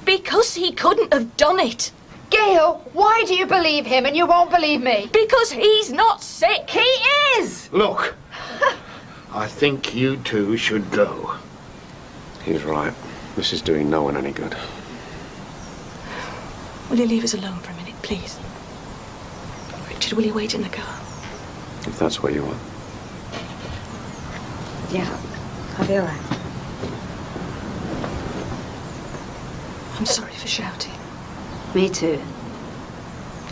Because he couldn't have done it. Gail, why do you believe him and you won't believe me? Because he's not sick. He is! Look, I think you two should go. He's right. This is doing no one any good. Will you leave us alone for a minute, please? Richard, will you wait in the car? If that's what you want. Yeah, I'll be all right. I'm sorry for shouting. Me too.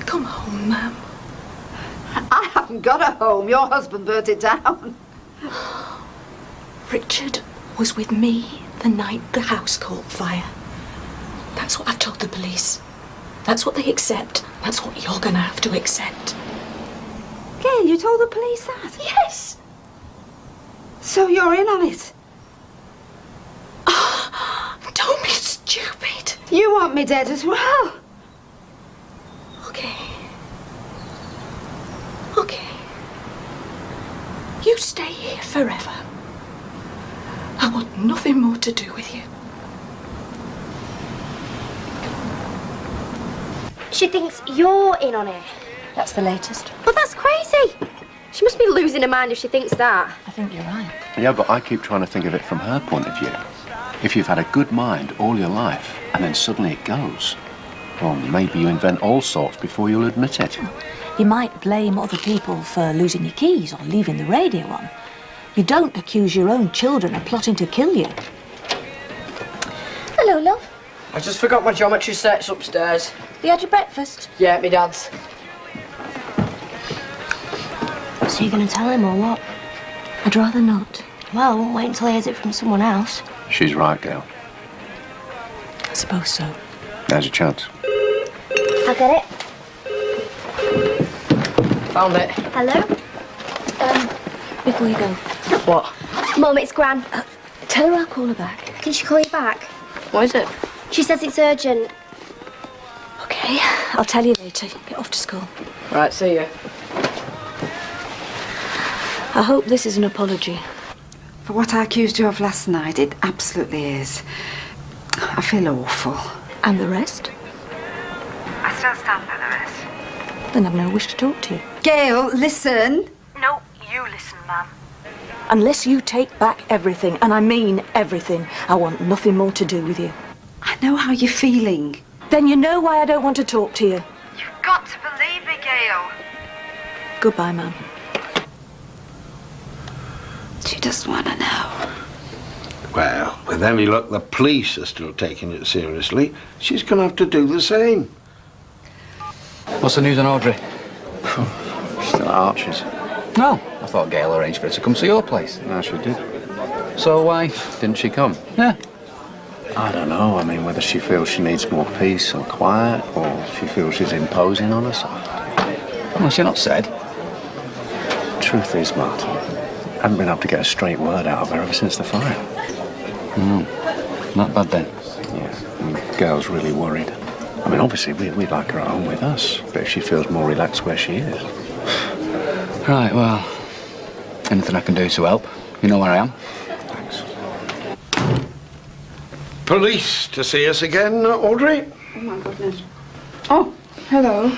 Come home, ma'am. I haven't got a home. Your husband burnt it down. Richard was with me the night the house caught fire. That's what I've told the police. That's what they accept. That's what you're going to have to accept. Gail, you told the police that? Yes. So you're in on it? Oh, don't be stupid. You want me dead as well? Okay. Okay. You stay here forever. I want nothing more to do with you. She thinks you're in on it. That's the latest. Well, that's crazy. She must be losing her mind if she thinks that. I think you're right. Yeah, but I keep trying to think of it from her point of view. If you've had a good mind all your life, and then suddenly it goes, well, maybe you invent all sorts before you'll admit it. You might blame other people for losing your keys or leaving the radio on. You don't accuse your own children of plotting to kill you. Hello, love. I just forgot my geometry sets upstairs. You had your breakfast? Yeah, me dad's. So you're going to tell him or what? I'd rather not. Well, wait until he hears it from someone else. She's right, Gail. suppose so. There's a chance. I'll get it. Found it. Hello? Before you go. What? Mum, it's Gran. Tell her I'll call her back. Can she call you back? What is it? She says it's urgent. Okay, I'll tell you later. Get off to school. Right, see ya. I hope this is an apology. For what I accused you of last night, it absolutely is. I feel awful. And the rest? I still stand by the rest. Then I've no wish to talk to you. Gail, listen. No, you listen, ma'am. Unless you take back everything, and I mean everything, I want nothing more to do with you. I know how you're feeling. Then you know why I don't want to talk to you. You've got to believe me, Gail. Goodbye, Mum. She doesn't want to know. Well, with any luck, the police are still taking it seriously. She's going to have to do the same. What's the news on Audrey? Still at Archie's. No, I thought Gail arranged for her to come to your place. No, she did. So why didn't she come? Yeah. I don't know. I mean, whether she feels she needs more peace and quiet, or she feels she's imposing on us. Well, she not said. Truth is, Martin, I haven't been able to get a straight word out of her ever since the fire. Not bad then. Yeah, and the girl's really worried. I mean, obviously, we'd like her at home with us, but if she feels more relaxed where she is. Right, well, anything I can do to help, you know where I am. Thanks. Police to see us again, Audrey? Oh, my goodness. Oh, hello.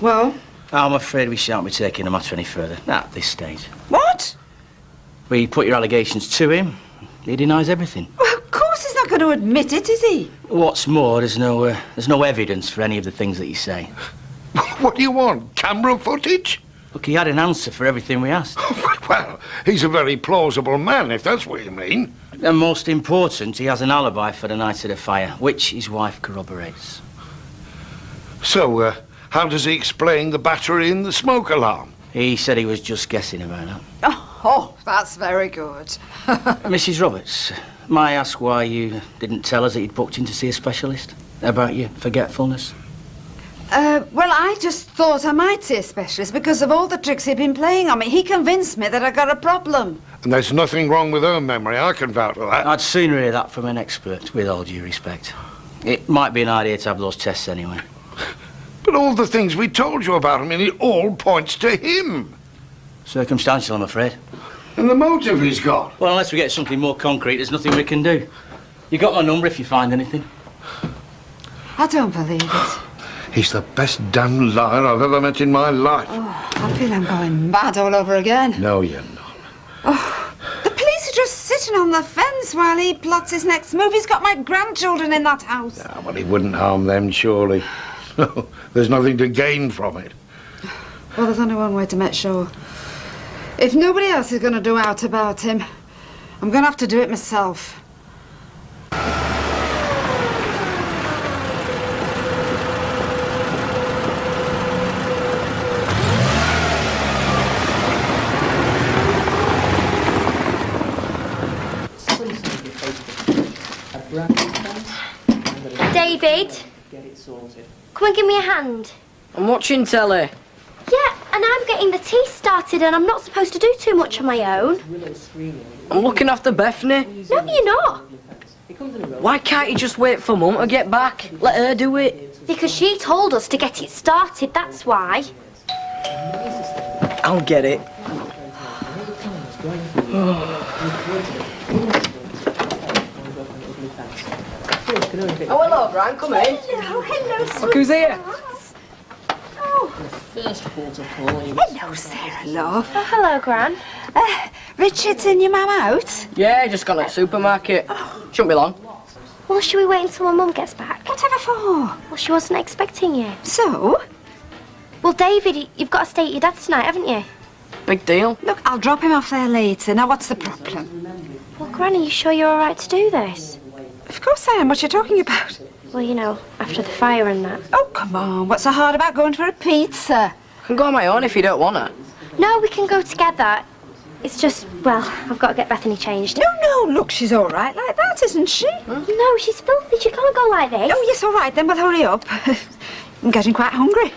Well? I'm afraid we shan't be taking the matter any further at this stage. What? We put your allegations to him. He denies everything. Well, of course he's not going to admit it, is he? What's more, there's no evidence for any of the things that you say. What do you want? Camera footage? Look, he had an answer for everything we asked. Well, he's a very plausible man, if that's what you mean. And most important, he has an alibi for the night of the fire, which his wife corroborates. So, how does he explain the battery in the smoke alarm? He said he was just guessing about that. Oh, that's very good. Mrs. Roberts, may I ask why you didn't tell us that you'd booked in to see a specialist about your forgetfulness? Well, I just thought I might see a specialist because of all the tricks he'd been playing on me. He convinced me that I got a problem. And there's nothing wrong with her memory, I can vouch for that. I'd sooner hear that from an expert, with all due respect. It might be an idea to have those tests anyway. But all the things we told you about him, it all points to him. Circumstantial, I'm afraid. And the motive he's got? Well, unless we get something more concrete, there's nothing we can do. You got my number if you find anything. I don't believe it. He's the best damn liar I've ever met in my life. Oh, I feel I'm going mad all over again. No, you're not. Oh, the police are just sitting on the fence while he plots his next move. He's got my grandchildren in that house. Yeah, well, he wouldn't harm them, surely. There's nothing to gain from it. Well, there's only one way to make sure. If nobody else is going to do out about him, I'm going to have to do it myself. David, come and give me a hand. I'm watching telly. Yeah, and I'm getting the tea started and I'm not supposed to do too much on my own. I'm looking after Bethany. No, you're not. Why can't you just wait for Mum to get back? Let her do it. Because she told us to get it started, that's why. I'll get it. Oh, hello, Brian, come in. Hello, Look who's here. Hello, Sarah, love. Oh, hello, Gran. Richard's in your mum out? Yeah, just gone to the supermarket. Shouldn't be long. Well, should we wait until my mum gets back? Whatever for? Well, she wasn't expecting you. So? Well, David, you've got to stay at your dad's tonight, haven't you? Big deal. Look, I'll drop him off there later. Now, what's the problem? Well, Gran, are you sure you're all right to do this? Of course I am. What are you talking about? Well, you know, after the fire and that. Oh, come on. What's so hard about going for a pizza? I can go on my own if you don't want to. No, we can go together. It's just, well, I've got to get Bethany changed. No, look, she's all right like that, isn't she? No, she's filthy. She can't go like this. Oh, yes, all right, then, well, hurry up. I'm getting quite hungry.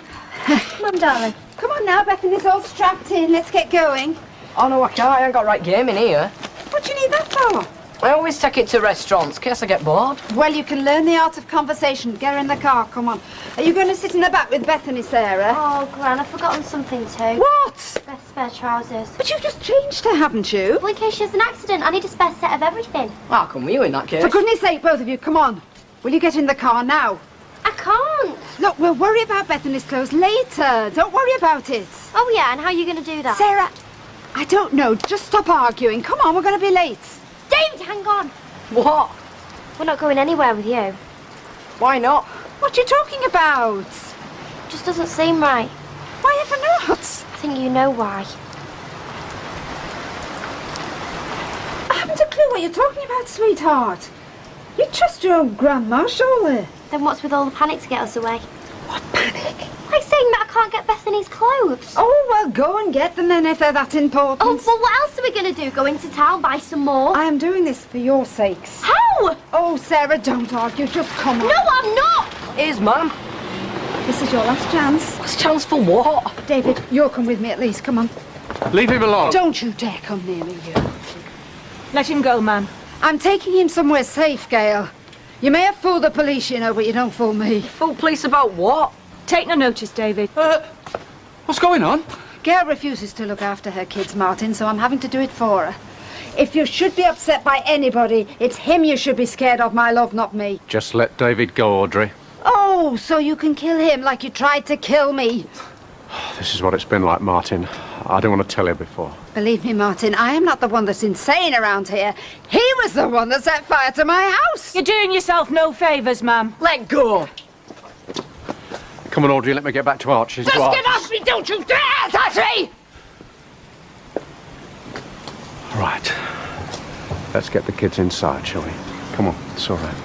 Mum, darling. Come on now, Bethany's all strapped in. Let's get going. Oh, no, I can't. I ain't got right game in here. What do you need that for? I always take it to restaurants in case I get bored. Well, you can learn the art of conversation. Get her in the car, come on. Are you going to sit in the back with Bethany, Sarah? Oh, Gran, I've forgotten something too. What? Spare trousers. But you've just changed her, haven't you? Well, in case she has an accident, I need a spare set of everything. I'll come with you in that case. For goodness sake, both of you, come on. Will you get in the car now? I can't. Look, we'll worry about Bethany's clothes later. Don't worry about it. Oh, yeah, and how are you going to do that? Sarah, I don't know. Just stop arguing. Come on, we're going to be late. David, hang on. What? We're not going anywhere with you. Why not? What are you talking about? Just doesn't seem right. Why ever not? I think you know why. I haven't a clue what you're talking about, sweetheart. You trust your own grandma, surely. Then what's with all the panic to get us away? What panic? Like saying that I can't get Bethany's clothes. Oh, well, go and get them then if they're that important. Oh, well, what else are we going to do? Go into town, buy some more? I am doing this for your sakes. How? Oh, Sarah, don't argue. Just come on. No, I'm not. Here's Mum. This is your last chance. Last chance for what? David, you'll come with me at least. Come on. Leave him alone. Don't you dare come near me, you. Let him go, ma'am. I'm taking him somewhere safe, Gail. You may have fooled the police, you know, but you don't fool me. Fool police about what? Take no notice, David. What's going on? Gail refuses to look after her kids, Martin, so I'm having to do it for her. If you should be upset by anybody, it's him you should be scared of, my love, not me. Just let David go, Audrey. Oh, so you can kill him like you tried to kill me. This is what it's been like, Martin. I didn't want to tell you before. Believe me, Martin, I am not the one that's insane around here. He was the one that set fire to my house. You're doing yourself no favours, ma'am. Let go. Come on, Audrey, let me get back to Archie's. Just get off me, don't you dare, Audrey! Right. Let's get the kids inside, shall we? Come on, it's all right.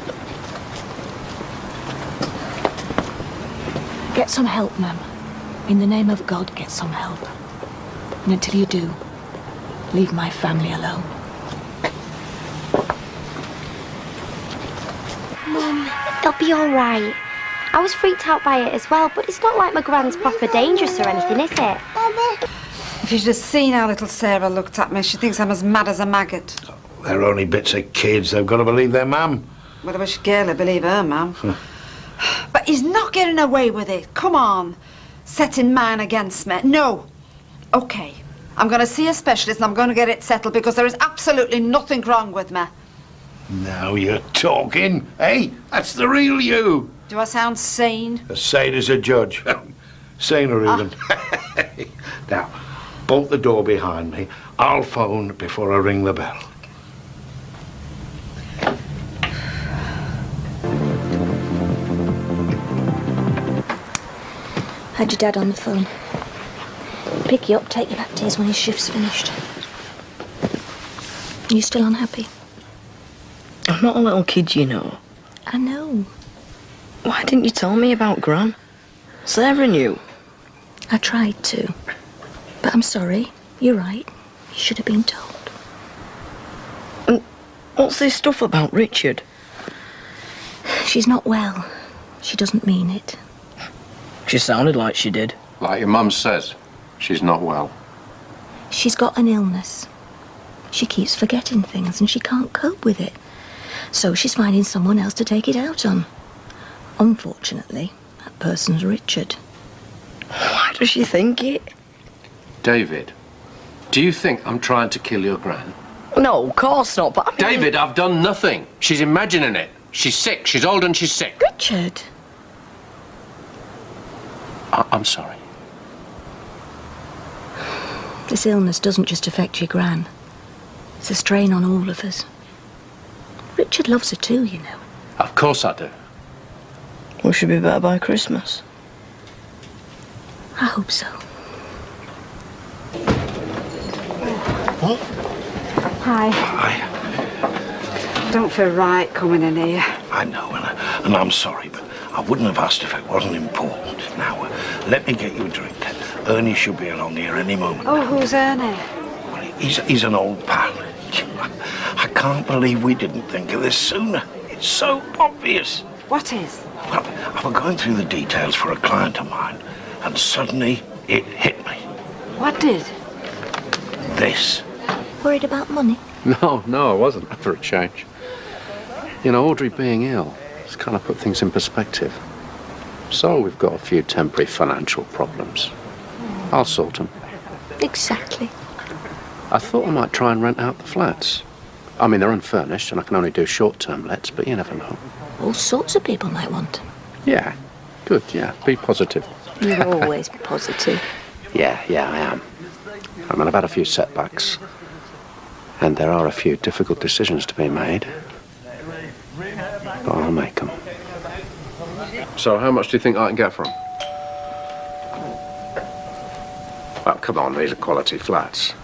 Get some help, ma'am. In the name of God, get some help. And until you do, leave my family alone. Mum, it'll be all right. I was freaked out by it as well, but it's not like my grand's proper dangerous or anything, is it? If you should have seen how little Sarah looked at me, she thinks I'm as mad as a maggot. They're only bits of kids. They've got to believe their mum. Well, I wish Gail would believe her, ma'am. But he's not getting away with it. Come on. Setting man against me. No. OK. I'm going to see a specialist and I'm going to get it settled because there is absolutely nothing wrong with me. Now you're talking. Hey, that's the real you. Do I sound sane? As sane as a judge. Saner even. Now, bolt the door behind me. I'll phone before I ring the bell. Had your dad on the phone. Pick you up, take you back to his when his shift's finished. You still unhappy? I'm not a little kid, you know. I know. Why didn't you tell me about Gran? Sarah knew. I tried to. But I'm sorry. You're right. You should have been told. And what's this stuff about Richard? She's not well. She doesn't mean it. She sounded like she did. Like your mum says, she's not well. She's got an illness. She keeps forgetting things and she can't cope with it. So she's finding someone else to take it out on. Unfortunately, that person's Richard. Why does she think it? David, do you think I'm trying to kill your gran? No, of course not, but I mean... David, I've done nothing. She's imagining it. She's sick. She's old and she's sick. Richard! I'm sorry. This illness doesn't just affect your gran. It's a strain on all of us. Richard loves her too, you know. Of course I do. We should be better by Christmas. I hope so. What? Hi. Hi. Don't feel right coming in here. I know, and I'm sorry, but I wouldn't have asked if it wasn't important. Now, let me get you a drink. Ernie should be along here any moment. Oh, who's Ernie? Well, He's an old pal. I can't believe we didn't think of this sooner. It's so obvious. What is? Well, I was going through the details for a client of mine, and suddenly it hit me. What did? This. Worried about money? No, I wasn't, for a change. You know, Audrey being ill has kind of put things in perspective. So we've got a few temporary financial problems. I'll sort them. Exactly. I thought I might try and rent out the flats. I mean, they're unfurnished and I can only do short-term lets, but you never know. All sorts of people might want them. Yeah, good, yeah. Be positive. You're always positive. Yeah, I am. I mean, I've had a few setbacks. And there are a few difficult decisions to be made. But I'll make them. So how much do you think I can get for them? Well, come on, these are quality flats.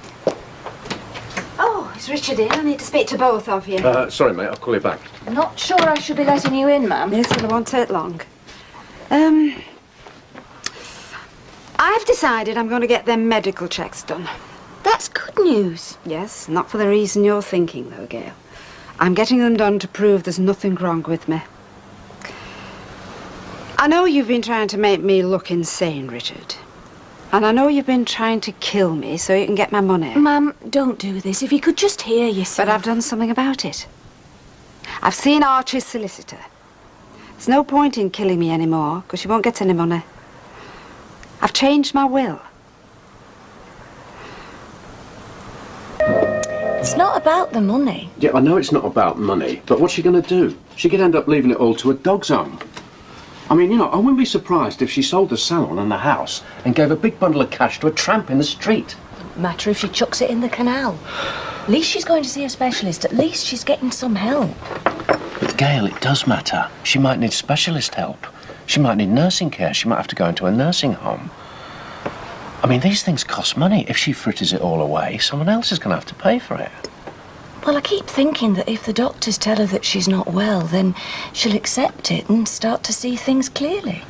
Oh, it's Richard in. I need to speak to both of you. Sorry, mate, I'll call you back. Not sure I should be letting you in, ma'am. Yes, well, it won't take long. I've decided I'm going to get them medical checks done. That's good news. Yes, not for the reason you're thinking, though, Gail. I'm getting them done to prove there's nothing wrong with me. I know you've been trying to make me look insane, Richard. And I know you've been trying to kill me so you can get my money. Ma'am, don't do this. If you could just hear yourself. But I've done something about it. I've seen Archie's solicitor. There's no point in killing me anymore, because you won't get any money. I've changed my will. It's not about the money. Yeah, I know it's not about money, but what's she going to do? She could end up leaving it all to a dog's home. I mean, you know, I wouldn't be surprised if she sold the salon and the house and gave a big bundle of cash to a tramp in the street. Doesn't matter if she chucks it in the canal. At least she's going to see a specialist. At least she's getting some help. But Gail, it does matter. She might need specialist help. She might need nursing care. She might have to go into a nursing home. I mean, these things cost money. If she fritters it all away, someone else is going to have to pay for it. Well, I keep thinking that if the doctors tell her that she's not well, then she'll accept it and start to see things clearly.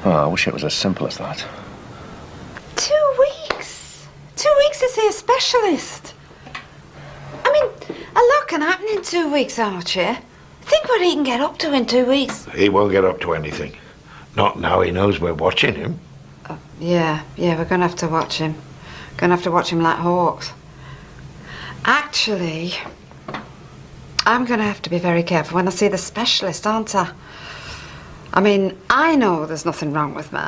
Oh, I wish it was as simple as that. 2 weeks? 2 weeks to see a specialist? I mean, a lot can happen in 2 weeks, Archie. Think what he can get up to in 2 weeks. He won't get up to anything. Not now he knows we're watching him. Yeah, we're going to have to watch him. Going to have to watch him like hawks. Actually, I'm going to have to be very careful when I see the specialist, aren't I? I mean, I know there's nothing wrong with me,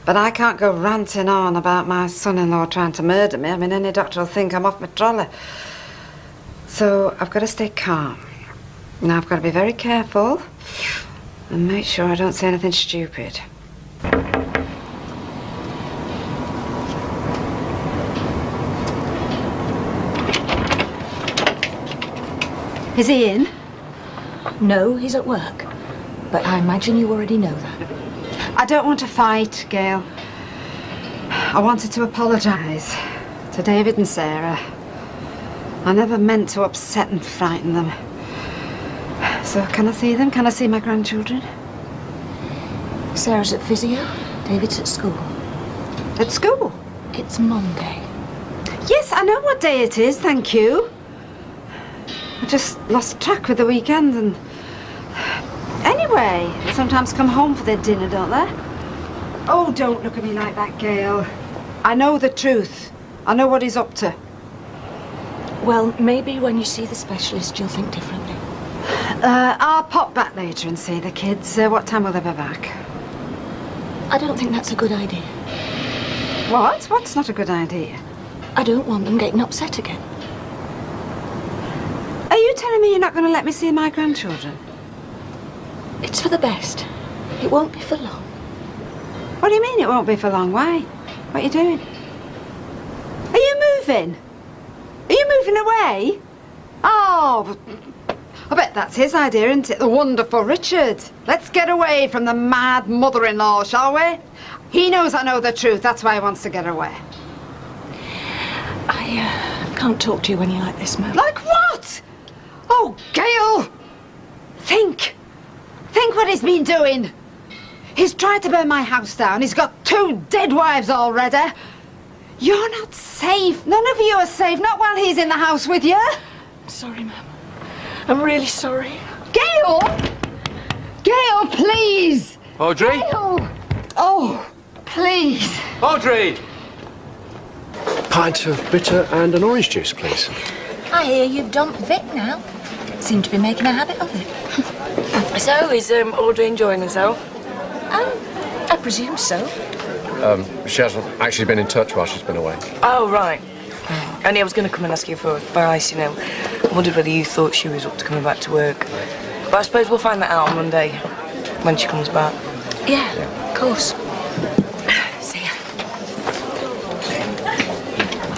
but I can't go ranting on about my son-in-law trying to murder me. I mean, any doctor will think I'm off my trolley. So I've got to stay calm. Now, I've got to be very careful and make sure I don't say anything stupid. Is he in? No, he's at work. But I imagine you already know that. I don't want to fight, Gail. I wanted to apologise to David and Sarah. I never meant to upset and frighten them. So can I see them? Can I see my grandchildren? Sarah's at physio. David's at school. At school? It's Monday. Yes, I know what day it is, thank you. I just lost track with the weekend and... Anyway, they sometimes come home for their dinner, don't they? Oh, don't look at me like that, Gail. I know the truth. I know what he's up to. Well, maybe when you see the specialist, you'll think differently. I'll pop back later and see the kids. What time will they be back? I don't think that's a good idea. What? What's not a good idea? I don't want them getting upset again. Are you telling me you're not going to let me see my grandchildren? It's for the best. It won't be for long. What do you mean it won't be for long? Why? What are you doing? Are you moving? Are you moving away? Oh, I bet that's his idea, isn't it? The wonderful Richard. Let's get away from the mad mother-in-law, shall we? He knows I know the truth. That's why he wants to get away. I can't talk to you when you're like this, Mum. Like what? Oh, Gail! Think what he's been doing. He's tried to burn my house down. He's got 2 dead wives already. You're not safe. None of you are safe. Not while he's in the house with you. Sorry, Mum. I'm really sorry. Gail! Gail, please! Audrey? Gail! Oh, please. Audrey! Pint of bitter and an orange juice, please. I hear you've dumped Vic now. Seem to be making a habit of it. So, is Audrey enjoying herself? I presume so. She hasn't actually been in touch while she's been away. Oh, right. Only I was going to come and ask you for advice, you know. I wondered whether you thought she was up to coming back to work. But I suppose we'll find that out on Monday, when she comes back. Yeah, of course. See ya.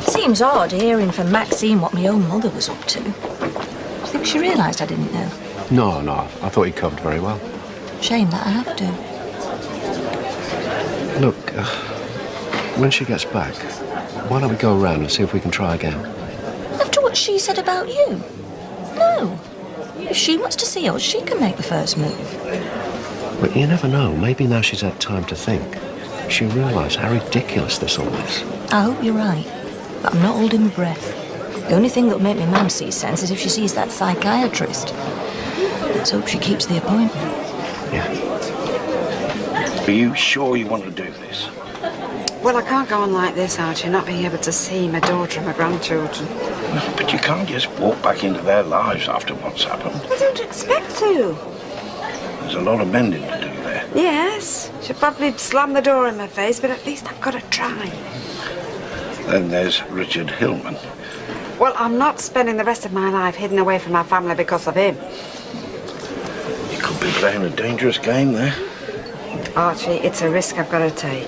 Seems odd hearing from Maxine what my own mother was up to. I think she realised I didn't know. No, I thought he coped very well. Shame that I have to. Look, when she gets back, why don't we go around and see if we can try again? After what she said about you? No. If she wants to see us, she can make the first move. But you never know. Maybe now she's had time to think. She'll realise how ridiculous this all is. I hope you're right. But I'm not holding my breath. The only thing that'll make my mum see sense is if she sees that psychiatrist. Let's hope she keeps the appointment. Yeah. Are you sure you want to do this? Well, I can't go on like this, Archie, not being able to see my daughter and my grandchildren. But you can't just walk back into their lives after what's happened. I don't expect to. There's a lot of mending to do there. Yes, she'll probably slam the door in my face, but at least I've got to try. Then there's Richard Hillman. Well, I'm not spending the rest of my life hidden away from my family because of him. You could be playing a dangerous game there. Archie, it's a risk I've got to take.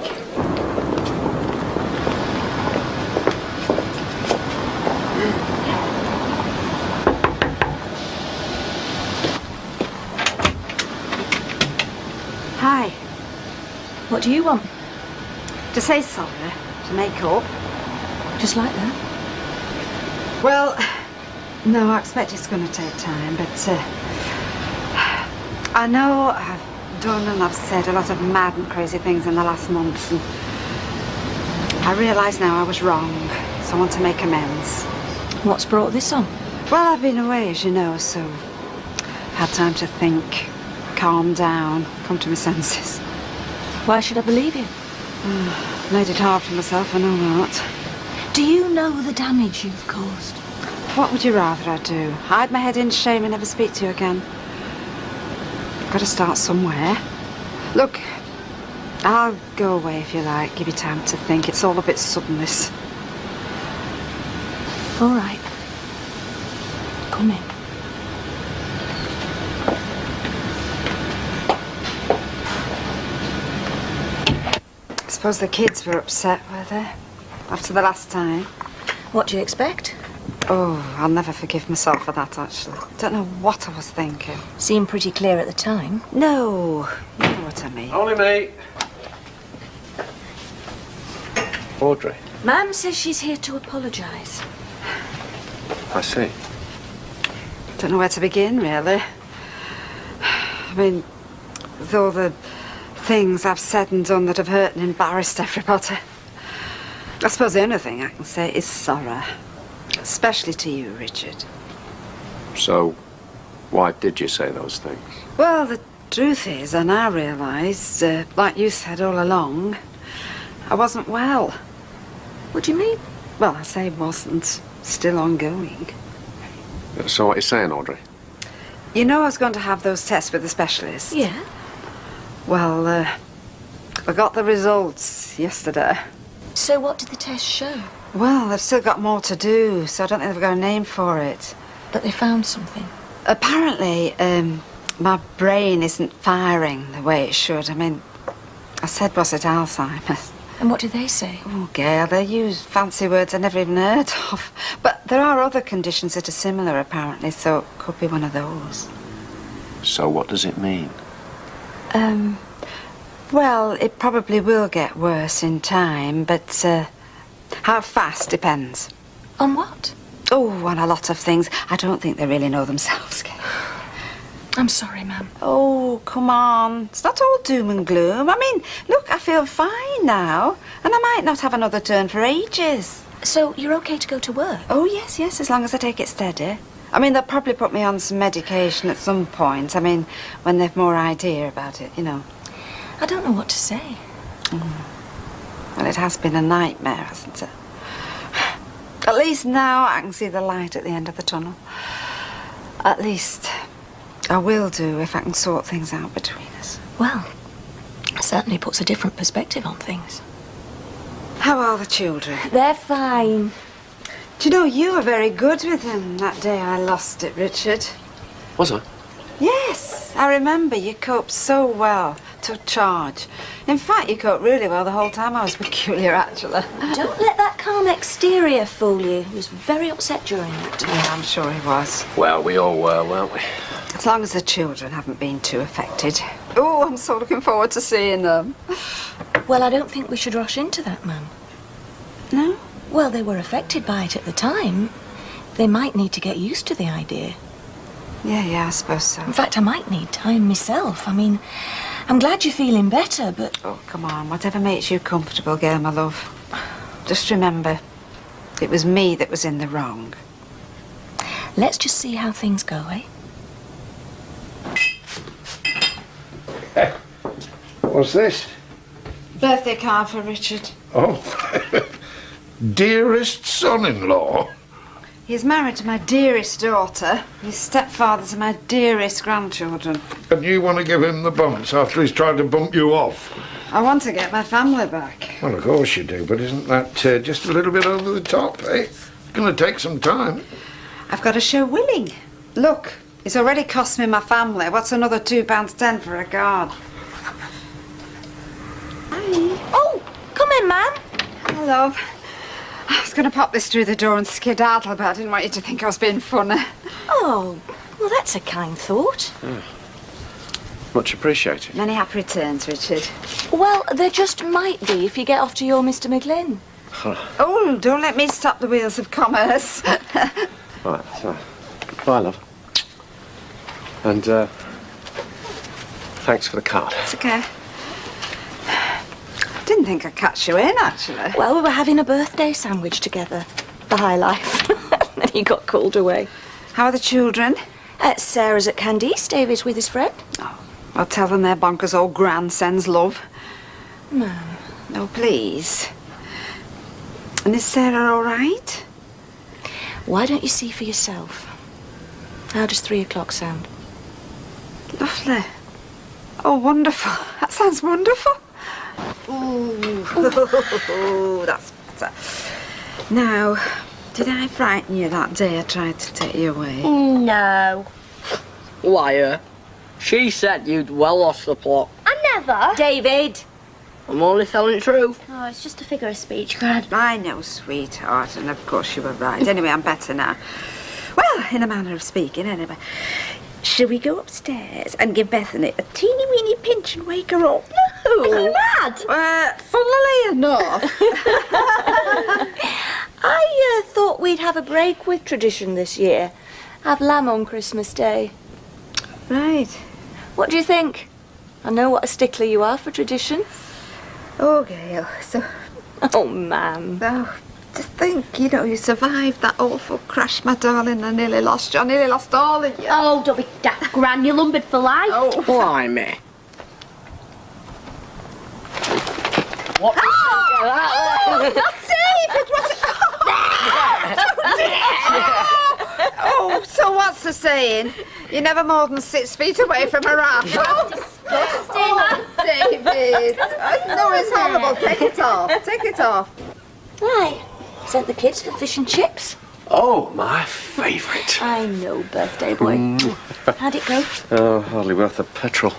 Hi. What do you want? To say sorry, to make up. Just like that? Well, no, I expect it's going to take time, but I know I've done and I've said a lot of mad and crazy things in the last months, and I realise now I was wrong, so I want to make amends. What's brought this on? Well, I've been away, as you know, so had time to think, calm down, come to my senses. Why should I believe you? Made it hard for myself, I know that. Do you know the damage you've caused? What would you rather I do? Hide my head in shame and never speak to you again? Got to start somewhere. Look, I'll go away if you like. Give you time to think. It's all a bit sudden, this. All right. Come in. I suppose the kids were upset, were they? After the last time. What do you expect? Oh, I'll never forgive myself for that, actually. Don't know what I was thinking. Seemed pretty clear at the time. No, you know what I mean. Only me. Audrey. Mum says she's here to apologise. I see. Don't know where to begin, really. I mean, with all the things I've said and done that have hurt and embarrassed everybody. I suppose the only thing I can say is sorry. Especially to you, Richard. So, why did you say those things? Well, the truth is, I now realise, like you said all along, I wasn't well. What do you mean? Well, I say wasn't. Still ongoing. So what are you saying, Audrey? You know I was going to have those tests with the specialist? Yeah. Well, I got the results yesterday. So what did the test show? Well, they've still got more to do, so I don't think they've got a name for it. But they found something. Apparently, my brain isn't firing the way it should. I mean, I said, was it Alzheimer's? And what did they say? Oh, Gail, they use fancy words I never even heard of. But there are other conditions that are similar, apparently, so it could be one of those. So what does it mean? Well, it probably will get worse in time, but how fast depends. On what? Oh, on a lot of things. I don't think they really know themselves, Gail. I'm sorry, Mum. Oh, come on. It's not all doom and gloom. I mean, look, I feel fine now. And And I might not have another turn for ages. So you're okay to go to work? Oh, yes, as long as I take it steady. I mean, they'll probably put me on some medication at some point. I mean, when they've more idea about it, you know. I don't know what to say. Well, it has been a nightmare, hasn't it? At least now I can see the light at the end of the tunnel. At least I will do if I can sort things out between us. Well, it certainly puts a different perspective on things. How are the children? They're fine. Do you know, you were very good with them that day I lost it, Richard. Was I? Yes, I remember you coped so well. Took charge. In fact, you coped really well the whole time I was peculiar, actually. Don't let that calm exterior fool you. He was very upset during that time. Yeah, I'm sure he was. Well, we all were, weren't we? As long as the children haven't been too affected. Oh, I'm so looking forward to seeing them. Well, I don't think we should rush into that, Mum. No? Well, they were affected by it at the time. They might need to get used to the idea. Yeah, I suppose so. In fact, I might need time myself. I mean, I'm glad you're feeling better, but... Oh, come on. Whatever makes you comfortable, girl, my love. Just remember, it was me that was in the wrong. Let's just see how things go, eh? What's this? Birthday card for Richard. Oh, dearest son-in-law. He's married to my dearest daughter. His stepfather to my dearest grandchildren. And you want to give him the bumps after he's tried to bump you off? I want to get my family back. Well, of course you do, but isn't that just a little bit over the top, eh? It's going to take some time. I've got to show willing. Look, it's already cost me my family. What's another £2.10 for a card? Hi. Oh, come in, Ma'am. Hello, love. I was going to pop this through the door and skedaddle, but I didn't want you to think I was being funny. Oh, well, that's a kind thought. Yeah. Much appreciated. Many happy returns, Richard. Well, there just might be if you get off to your Mr. McGlynn. Oh, don't let me stop the wheels of commerce. Right, so, bye, love. And, thanks for the card. It's okay. Didn't think I'd catch you in, actually. Well, we were having a birthday sandwich together. The high life. Then he got called away. How are the children? Sarah's at Candice. David's with his friend. Oh, I'll tell them their bonkers old gran sends love. Ma'am. Oh, please. And is Sarah all right? Why don't you see for yourself? How does 3 o'clock sound? Lovely. Oh, wonderful. That sounds wonderful. Ooh, that's better. Now, did I frighten you that day I tried to take you away? No. Liar. She said you'd well lost the plot. I never. David! I'm only telling the truth. Oh, it's just a figure of speech, Grad. I know, sweetheart, and of course you were right. Anyway, I'm better now. Well, in a manner of speaking, anyway. Shall we go upstairs and give Bethany a teeny-weeny pinch and wake her up? No. Are you mad? Funnily enough. I thought we'd have a break with tradition this year. Have lamb on Christmas Day. Right. What do you think? I know what a stickler you are for tradition. Oh, Gail, so... Oh, ma'am. Oh, just think, you know, you survived that awful crash, my darling. I nearly lost you. I nearly lost all of you. Oh, don't be daft, Gran. You're lumbered for life. Oh, Blimey. What? Oh, that's David, was it? Oh, so what's the saying? You're never more than 6 feet away from a rat. Oh, David. No, it's horrible. Take it off. Take it off. Right. Sent the kids for fish and chips. Oh, my favourite. I know, birthday boy. How'd it go? Oh, hardly worth the petrol.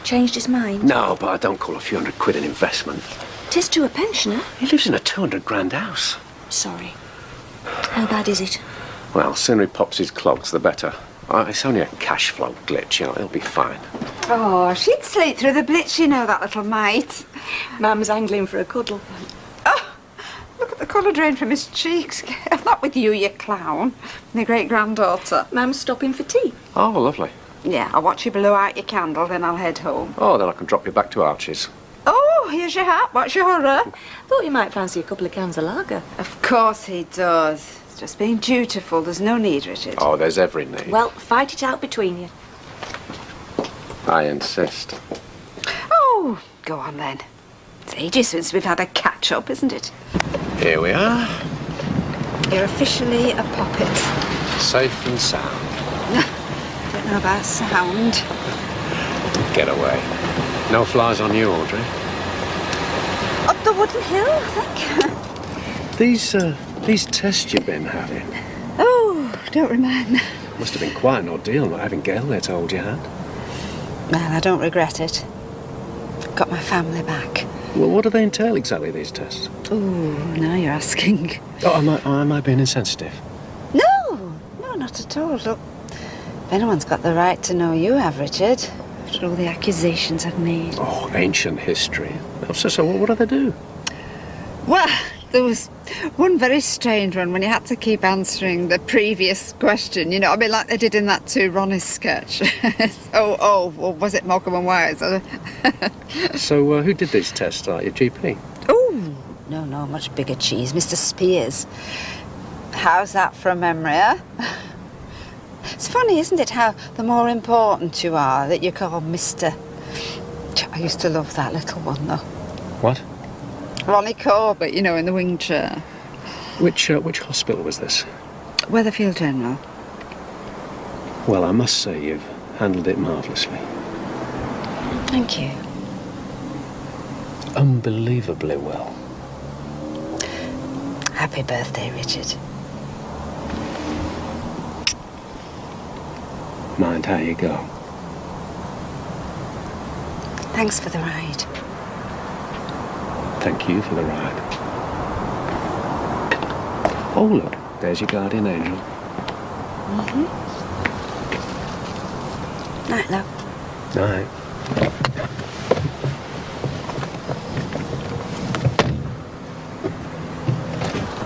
Changed his mind? No, but I don't call a few £100 an investment. 'Tis to a pensioner. He lives in a 200 grand house. Sorry. How bad is it? Well, sooner he pops his clogs, the better. It's only a cash flow glitch, you know, he'll be fine. Oh, she'd sleep through the blitz, you know, that little mite. Mum's angling for a cuddle. Oh, look at the colour drain from his cheeks. Not with you, you clown. My great-granddaughter. Mum's stopping for tea. Oh, lovely. Yeah, I'll watch you blow out your candle, then I'll head home. Oh, then I can drop you back to Archie's. Oh, Oh, here's your hat. What's your horror? Thought you might fancy a couple of cans of lager. Of course he does. It's just being dutiful. There's no need, Richard. Oh, there's every need. Well, fight it out between you. I insist. Oh, go on then. It's ages since we've had a catch-up, isn't it? Here we are. You're officially a poppet. Safe and sound. Don't know about sound. Get away. No flies on you, Audrey. Up the wooden hill, I think. These tests you've been having. Oh, don't remind me. Must have been quite an ordeal not having Gail there to hold your hand. Well, I don't regret it. Got my family back. Well, what do they entail exactly, these tests? Oh, now you're asking. Oh, am I being insensitive? No, not at all. Look, if anyone's got the right to know, you have, Richard. After all the accusations I've made. Oh, ancient history. So what do they do? Well, there was one very strange one when you had to keep answering the previous question. You know, I mean, like they did in that Two Ronnies sketch. Or was it Morecambe and Wise? So who did these tests? Like your GP? Oh, no, much bigger cheese. Mr. Spears. How's that from memory, eh? It's funny, isn't it, how the more important you are, that you're called Mr. I used to love that little one, though. What? Ronnie Corbett, you know, in the wing chair. Which hospital was this? Weatherfield General. Well, I must say you've handled it marvellously. Thank you. Unbelievably well. Happy birthday, Richard. Mind how you go. Thanks for the ride. Thank you for the ride. Oh, look, there's your guardian angel. Night, love. Night.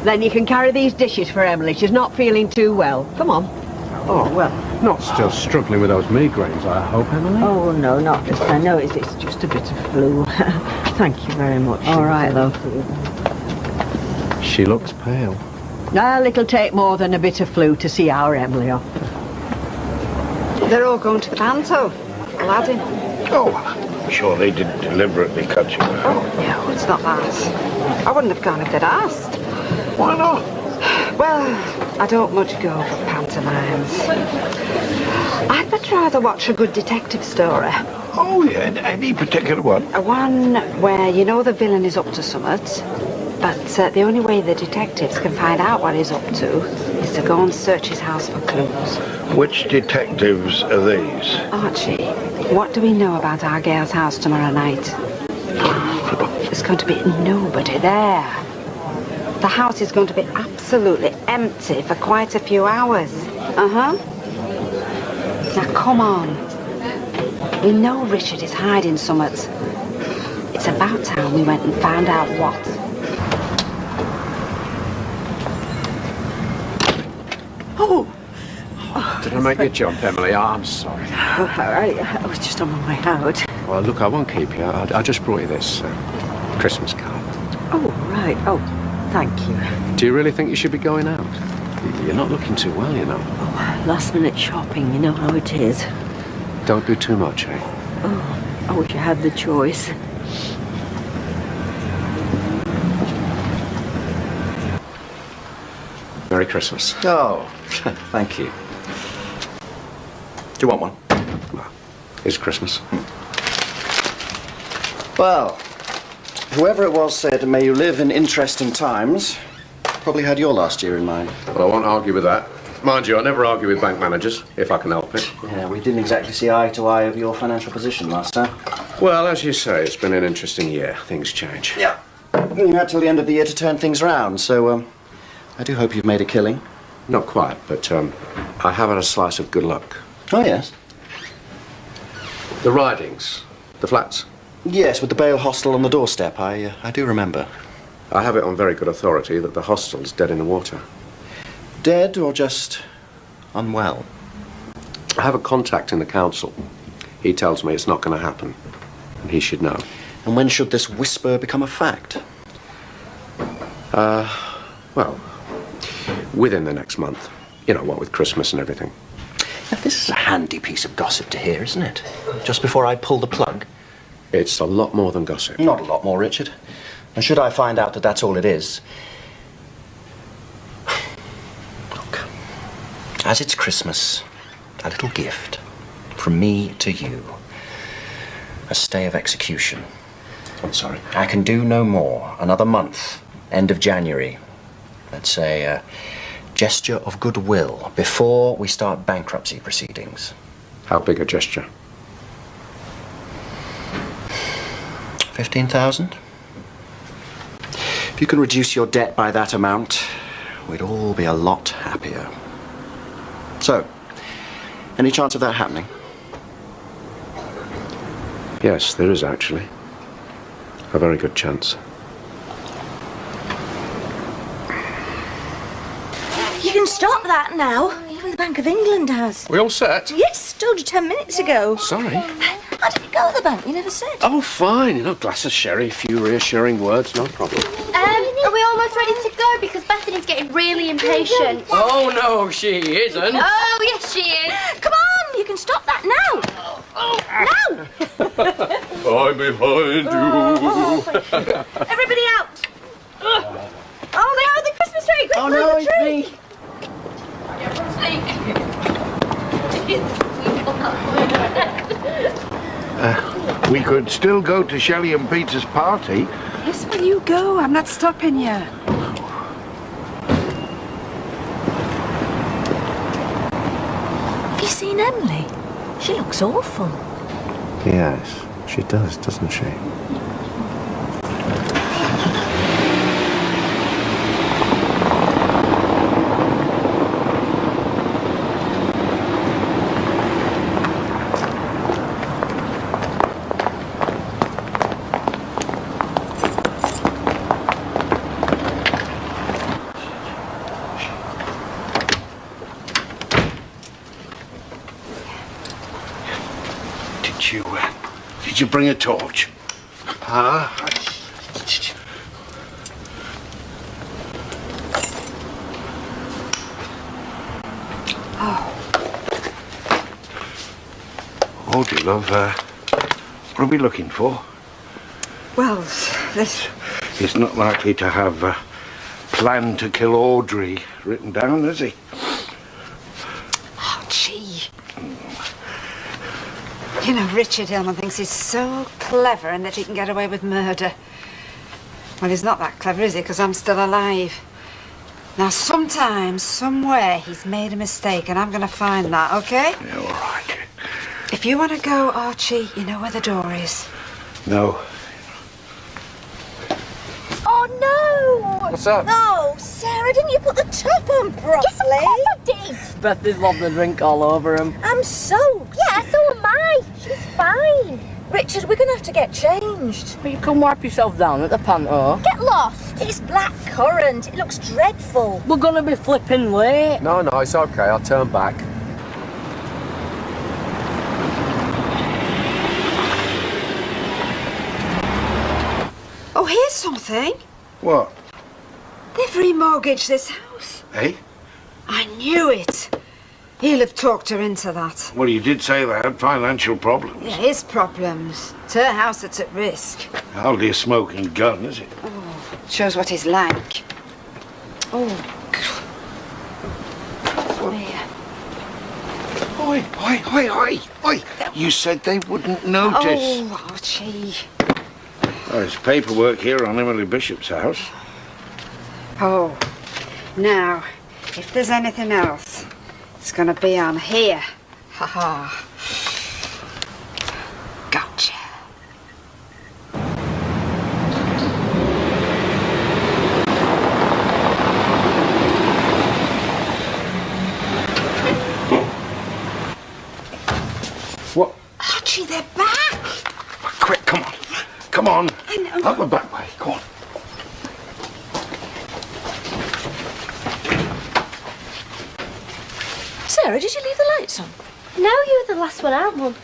Then you can carry these dishes for Emily. She's not feeling too well. Come on. Oh, well, not still struggling with those migraines, I hope, Emily? Oh, no, not just. I know it's just a bit of flu. Thank you very much. All right, love. She looks pale. Well, it'll take more than a bit of flu to see our Emily off. They're all going to the panto. Aladdin. Oh, I'm sure they didn't deliberately cut you out. Oh, no, it's not that. I wouldn't have gone if they'd asked. Why not? Well, I don't much go for pantomimes. I'd much rather watch a good detective story. Oh, yeah, any particular one? One where you know the villain is up to something, but the only way the detectives can find out what he's up to is to go and search his house for clues. Which detectives are these? Archie, what do we know about our Gail's house tomorrow night? There's going to be nobody there. The house is going to be absolutely empty for quite a few hours. Now, come on. We know Richard is hiding somewhere. It's about time we went and found out what. Oh! Did I make you jump, Emily? Oh, I'm sorry. I was just on my way out. Well, look, I won't keep you. I just brought you this Christmas card. Oh, right. Oh, thank you. Do you really think you should be going out? You're not looking too well, you know. Oh, last-minute shopping, you know how it is. Don't do too much, eh? Oh, I wish I had the choice. Merry Christmas. Oh, thank you. Do you want one? Well, it's Christmas. Well, whoever it was said, may you live in interesting times. Probably had your last year in mind. Well, I won't argue with that. Mind you, I never argue with bank managers, if I can help it. Yeah, we didn't exactly see eye to eye over your financial position last time. Well, as you say, it's been an interesting year. Things change. Yeah. You had till the end of the year to turn things around, so, I do hope you've made a killing. Not quite, but, I have had a slice of good luck. Oh, yes? The ridings. The flats. Yes, with the Bale Hostel on the doorstep. I do remember. I have it on very good authority that the hostel's dead in the water. Dead or just unwell? I have a contact in the council. He tells me it's not going to happen. And he should know. And when should this whisper become a fact? Well, within the next month. You know, what with Christmas and everything. Now, this is a handy piece of gossip to hear, isn't it? Just before I pull the plug. It's a lot more than gossip. Not a lot more, Richard. And should I find out that that's all it is... Look, as it's Christmas, a little gift from me to you. A stay of execution. I'm sorry. I can do no more. Another month. End of January. Let's say a gesture of goodwill before we start bankruptcy proceedings. How big a gesture? 15,000? If you can reduce your debt by that amount, we'd all be a lot happier. So, any chance of that happening? Yes, there is actually. A very good chance. You can stop that now. Even the Bank of England has. We all set? Yes, told you 10 minutes ago. Sorry. How did it go at the bank? You never said. Oh, fine. You know, glass of sherry, a few reassuring words, no problem. Are we almost ready to go? Because Bethany's getting really impatient. Oh, no, she isn't. Oh, yes, she is. Come on, you can stop that now. Now. I'm behind you. Everybody out. Oh, they are the Christmas tree. Quick, Oh, no, it's me. We could still go to Shelley and Peter's party. Yes, will you go? I'm not stopping you. Have you seen Emily? She looks awful. Yes, she does, doesn't she? Did you bring a torch? Huh? Audrey, love, what are we looking for? Well, this... He's not likely to have a plan to kill Audrey written down, is he? Oh, gee. You know, Richard Hillman thinks he's so clever and that he can get away with murder. Well, he's not that clever, is he? Because I'm still alive. Now, sometimes, somewhere, he's made a mistake, and I'm going to find that, OK? Yeah, all right. If you want to go, Archie, you know where the door is. No. Oh, no! What's up? No, Sarah, didn't you put the top on properly? Yes, of course I did. Bethy's lobbed the drink all over him. I'm soaked. Yeah, so am I. She's fine. Richard, we're going to have to get changed. Well, you can wipe yourself down at the panto. Get lost. It's black currant. It looks dreadful. We're going to be flipping late. No, it's okay. I'll turn back. Oh, here's something. What? They've remortgaged this house. Eh? I knew it. He'll have talked her into that. Well, you did say they had financial problems. Yeah, his problems. It's her house that's at risk. Hardly a smoking gun, is it? Oh, shows what he's like. Oh, Oi. You said they wouldn't notice. Oh, Archie. Oh, there's paperwork here on Emily Bishop's house. Oh, now, if there's anything else, it's going to be on here. Ha ha. Gotcha. What? Archie, they're back. Quick, come on. Come on. I know. Up the back way. Go on. Sarah, did you leave the lights on? No, you were the last one out, Mum.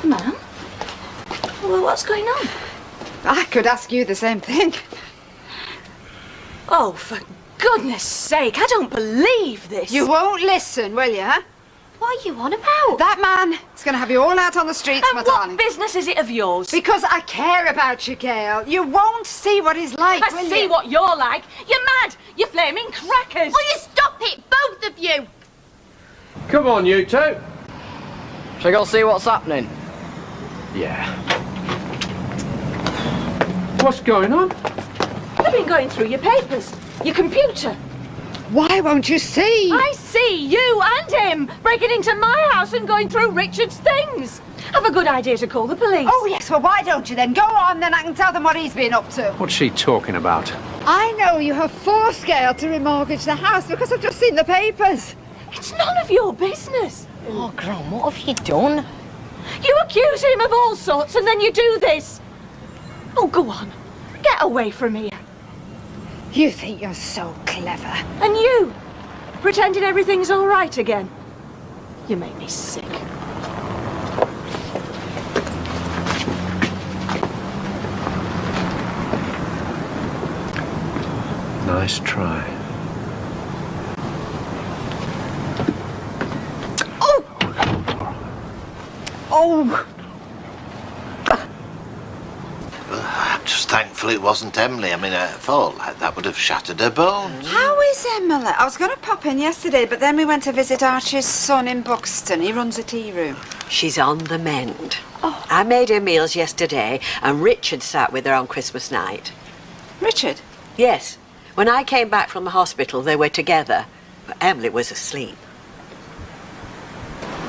Ma'am? Well, what's going on? I could ask you the same thing. Oh, for goodness sake, I don't believe this. You won't listen, will you, huh? What are you on about? That man is going to have you all out on the streets, my darling. What business is it of yours? Because I care about you, Gail. You won't see what he's like, will I you? see what you're like. You're mad. You're flaming crackers. Will you stop it, both of you? Come on, you two. Shall I go see what's happening? Yeah. What's going on? I've been going through your papers, your computer. Why won't you see? I see you and him breaking into my house and going through Richard's things. Have a good idea to call the police. Oh, yes, well, why don't you then? Go on, then I can tell them what he's been up to. What's she talking about? I know you have forced Gail to remortgage the house because I've just seen the papers. It's none of your business. Oh, Gran, what have you done? You accuse him of all sorts and then you do this. Oh, go on. Get away from here. You think you're so clever. And you, pretending everything's all right again. You make me sick. Nice try. Oh! I'm just thankful it wasn't Emily. I mean, a fall like that would have shattered her bones. How is Emily? I was going to pop in yesterday, but then we went to visit Archie's son in Buxton. He runs a tea room. She's on the mend. Oh. I made her meals yesterday, and Richard sat with her on Christmas night. Richard? Yes. When I came back from the hospital, they were together, but Emily was asleep.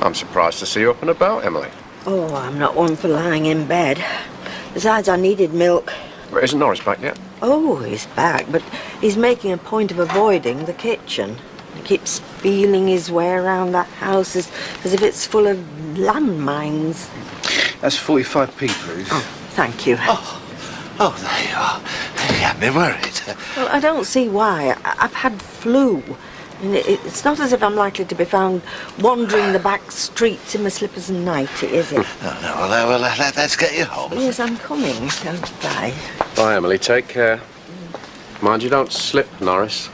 I'm surprised to see you up and about, Emily. Oh, I'm not one for lying in bed. Besides, I needed milk. But isn't Norris back yet? Oh, he's back, but he's making a point of avoiding the kitchen. He keeps feeling his way around that house as if it's full of landmines. That's 45p, please. Oh, thank you. Oh, there you are. You had me worried. Well, I don't see why. I've had flu. And it's not as if I'm likely to be found wandering the back streets in my slippers and nightie, is it? No, well, let's get you home. Yes, I'm coming. Bye. Bye, Emily. Take care. Mind you don't slip, Norris.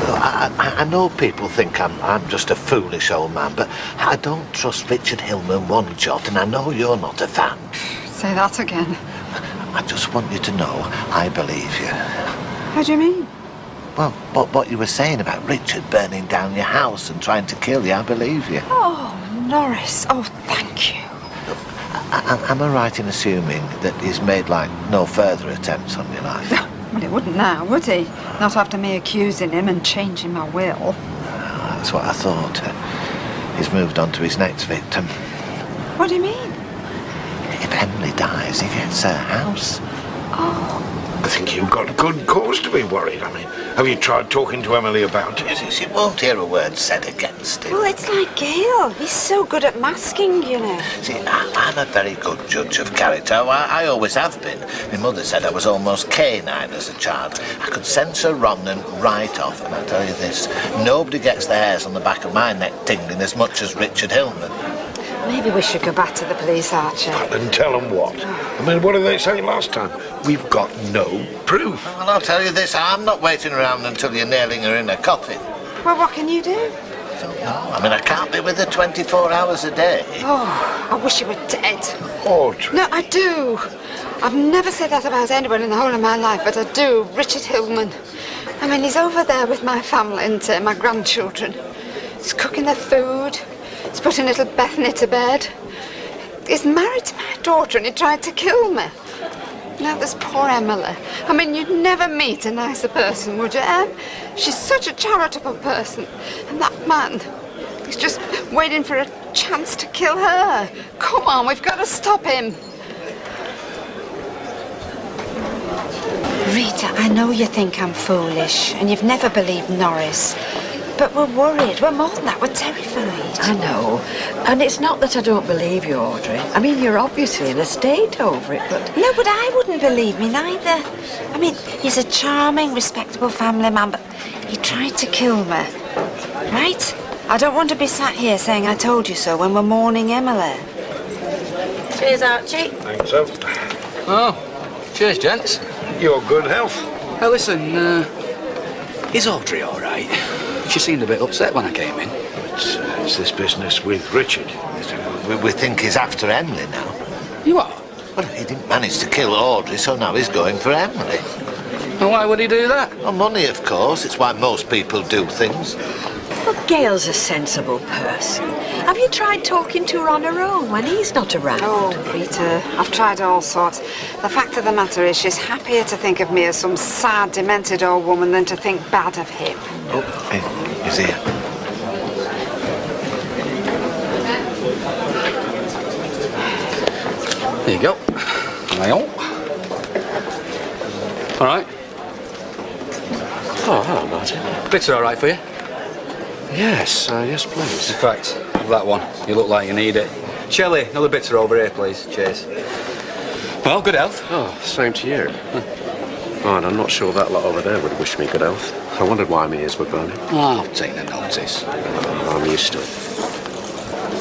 I know people think I'm just a foolish old man, but I don't trust Richard Hillman one jot, and I know you're not a fan. Say that again. I just want you to know I believe you. How do you mean? Well, what you were saying about Richard burning down your house and trying to kill you, I believe you. Oh, Norris. Oh, thank you. Am I right in assuming that he's made, like, no further attempts on your life? Well, he wouldn't now, would he? Not after me accusing him and changing my will. That's what I thought. He's moved on to his next victim. What do you mean? If Emily dies, he gets her house. Oh. I think you've got good cause to be worried. I mean, have you tried talking to Emily about it? She won't hear a word said against him. Well, it's like Gail. He's so good at masking, you know. See, I'm a very good judge of character. I always have been. My mother said I was almost canine as a child. I could sense her wrong and right off, and I tell you this, nobody gets the hairs on the back of my neck tingling as much as Richard Hillman. Maybe we should go back to the police, Archie. And tell them what? I mean, what did they say last time? We've got no proof. Well, I'll tell you this, I'm not waiting around until you're nailing her in a coffin. Well, what can you do? I don't know. I mean, I can't be with her 24 hours a day. Oh, I wish you were dead. Audrey. No, I do. I've never said that about anyone in the whole of my life, but I do. Richard Hillman. I mean, he's over there with my family and my grandchildren. He's cooking their food. He's putting little Bethany to bed. He's married to my daughter and he tried to kill me. Now there's poor Emily. I mean, you'd never meet a nicer person, would you, Em? She's such a charitable person. And that man, he's just waiting for a chance to kill her. Come on, we've got to stop him. Rita, I know you think I'm foolish and you've never believed Norris. But we're worried. We're more than that. We're terrified. I know. And it's not that I don't believe you, Audrey. I mean, you're obviously in a state over it, but... No, but I wouldn't believe me neither. I mean, he's a charming, respectable family man, but he tried to kill me. Right? I don't want to be sat here saying I told you so when we're mourning Emily. Cheers, Archie. Thanks, so. Oh, cheers, gents. Your good health. Hey, listen, is Audrey all right? She seemed a bit upset when I came in. It's this business with Richard. We think he's after Emily now. You are? Well, he didn't manage to kill Audrey, so now he's going for Emily. And why would he do that? Well, money, of course. It's why most people do things. Well, Gail's a sensible person. Have you tried talking to her on her own when he's not around? Oh, Rita, I've tried all sorts. The fact of the matter is she's happier to think of me as some sad, demented old woman than to think bad of him. Oh, he's here. There you go. Well. All right. Oh, hello, Martin. Bits are all right for you? Yes, yes, please. In fact, have that one. You look like you need it. Shelley, another bits are over here, please. Cheers. Well, good health. Oh, same to you. Oh, and I'm not sure that lot over there would wish me good health. I wondered why my ears were burning. Oh, I've taken notice. I'm used to it.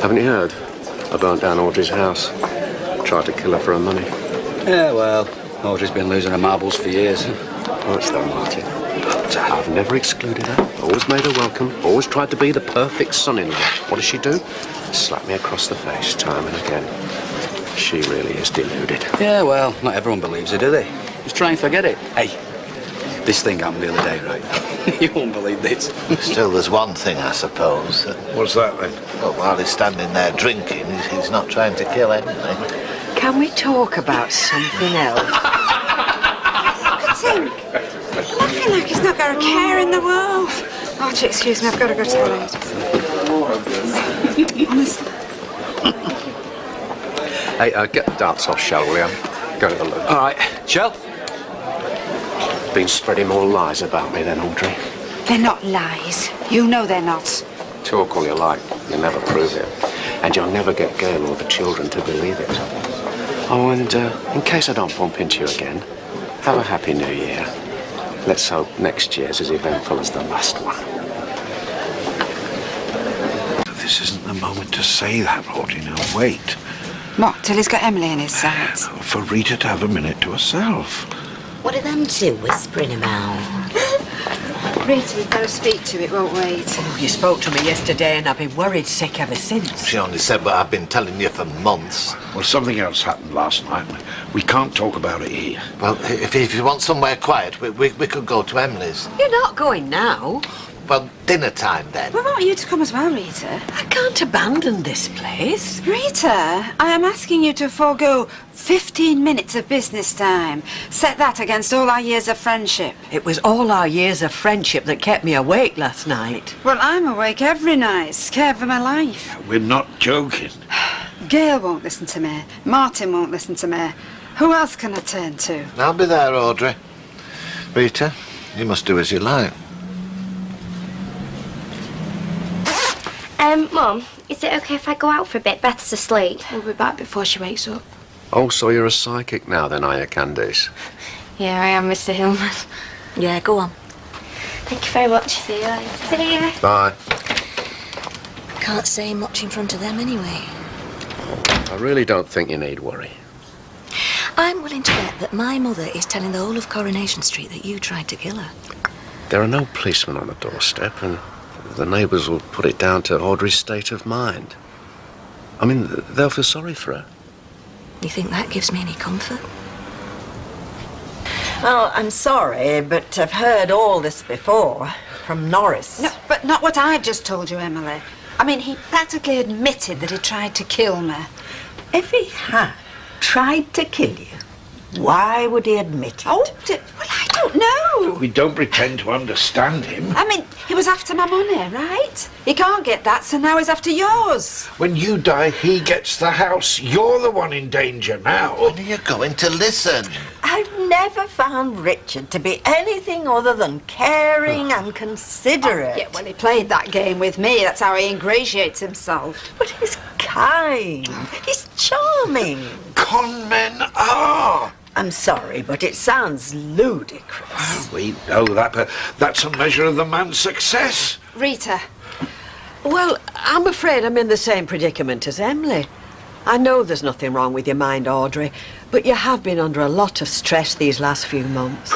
Haven't you heard? I burnt down Audrey's house. Tried to kill her for her money. Yeah, well, Audrey's been losing her marbles for years. Oh, it's though, Martin. But I've never excluded her. Always made her welcome. Always tried to be the perfect son-in-law. What does she do? Slap me across the face time and again. She really is deluded. Yeah, well, not everyone believes her, do they? Just try and forget it. Hey, this thing happened the other day, right? You won't believe this. Still, there's one thing, I suppose. What's that, then? Well, while he's standing there drinking, he's not trying to kill Emily. Can we talk about something else? Look at him. Laughing like he's not got a care in the world. Archie, excuse me, I've got to go to the ladies. Honestly. Hey, get the darts off, Shell, will you? Go to the loo. All right. Shell? Been spreading more lies about me then, Audrey. They're not lies. You know they're not. Talk all you like. You'll never prove it. And you'll never get Gail or the children to believe it. Oh, and in case I don't bump into you again, have a happy new year. Let's hope next year's as eventful as the last one. This isn't the moment to say that, Audrey. Now, wait. What, till he's got Emily in his sights? For Rita to have a minute to herself. What are them two whispering about? Rita, we've got to speak to it, won't wait. Oh, you spoke to me yesterday and I've been worried sick ever since. She only said what I've been telling you for months. Well, something else happened last night. We can't talk about it here. Well, if you want somewhere quiet, we could go to Emily's. You're not going now. Well, dinner time then. We want you to come as well, Rita. I can't abandon this place. Rita, I am asking you to forego 15 minutes of business time. Set that against all our years of friendship. It was all our years of friendship that kept me awake last night. Well, I'm awake every night, scared for my life. We're not joking. Gail won't listen to me. Martin won't listen to me. Who else can I turn to? I'll be there, Audrey. Rita, you must do as you like. Mum, is it okay if I go out for a bit? Better to sleep. We'll be back before she wakes up. Oh, so you're a psychic now then, are you, Candice? Yeah, I am, Mr. Hillman. Yeah, go on. Thank you very much. See you later. See you. Bye. Can't say much in front of them anyway. I really don't think you need worry. I'm willing to bet that my mother is telling the whole of Coronation Street that you tried to kill her. There are no policemen on the doorstep, and the neighbours will put it down to Audrey's state of mind. I mean, they'll feel sorry for her. You think that gives me any comfort? Well, I'm sorry, but I've heard all this before from Norris. No, but not what I just told you, Emily. I mean, he practically admitted that he tried to kill me. If he had tried to kill you, why would he admit it? Oh, well, I don't know. We don't pretend to understand him. I mean, he was after my money, right? He can't get that, so now he's after yours. When you die, he gets the house. You're the one in danger now. When are you going to listen? I've never found Richard to be anything other than caring and considerate. Oh, yeah, well, he played that game with me. That's how he ingratiates himself. But he's kind. He's charming. Con men are. I'm sorry, but it sounds ludicrous. We know that, but that's a measure of the man's success. Rita. Well, I'm afraid I'm in the same predicament as Emily. I know there's nothing wrong with your mind, Audrey, but you have been under a lot of stress these last few months.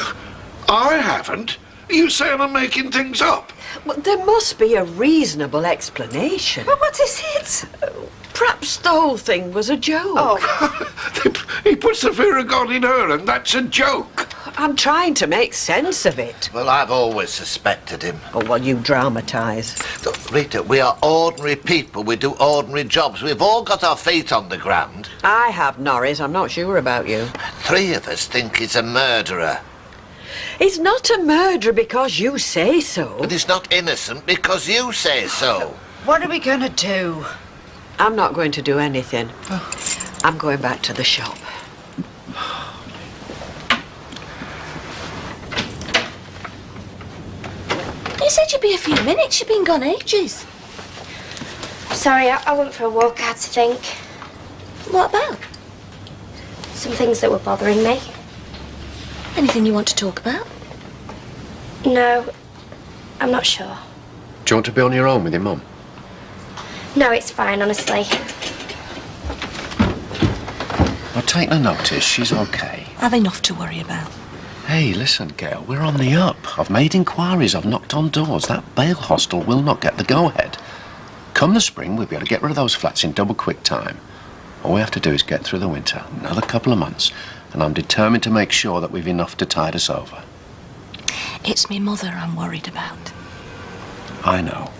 I haven't. You saying I'm making things up? Well, there must be a reasonable explanation. Well, what is it? Perhaps the whole thing was a joke. Oh. He puts the fear of God in her, and that's a joke. I'm trying to make sense of it. Well, I've always suspected him. Oh, well, you dramatise. Look, Rita, we are ordinary people. We do ordinary jobs. We've all got our feet on the ground. I have, Norris. I'm not sure about you. 3 of us think he's a murderer. He's not a murderer because you say so. But he's not innocent because you say so. What are we going to do? I'm not going to do anything. I'm going back to the shop. You said you'd be a few minutes. You've been gone ages. Sorry, I went for a walk. I had to think. What about? Some things that were bothering me. Anything you want to talk about? No, I'm not sure. Do you want to be on your own with your mum? No, it's fine, honestly. Well, take no notice. She's okay. I've enough to worry about. Hey, listen, girl, we're on the up. I've made inquiries, I've knocked on doors. That bail hostel will not get the go-ahead. Come the spring, we'll be able to get rid of those flats in double quick time. All we have to do is get through the winter, another couple of months, and I'm determined to make sure that we've enough to tide us over. It's me mother I'm worried about. I know.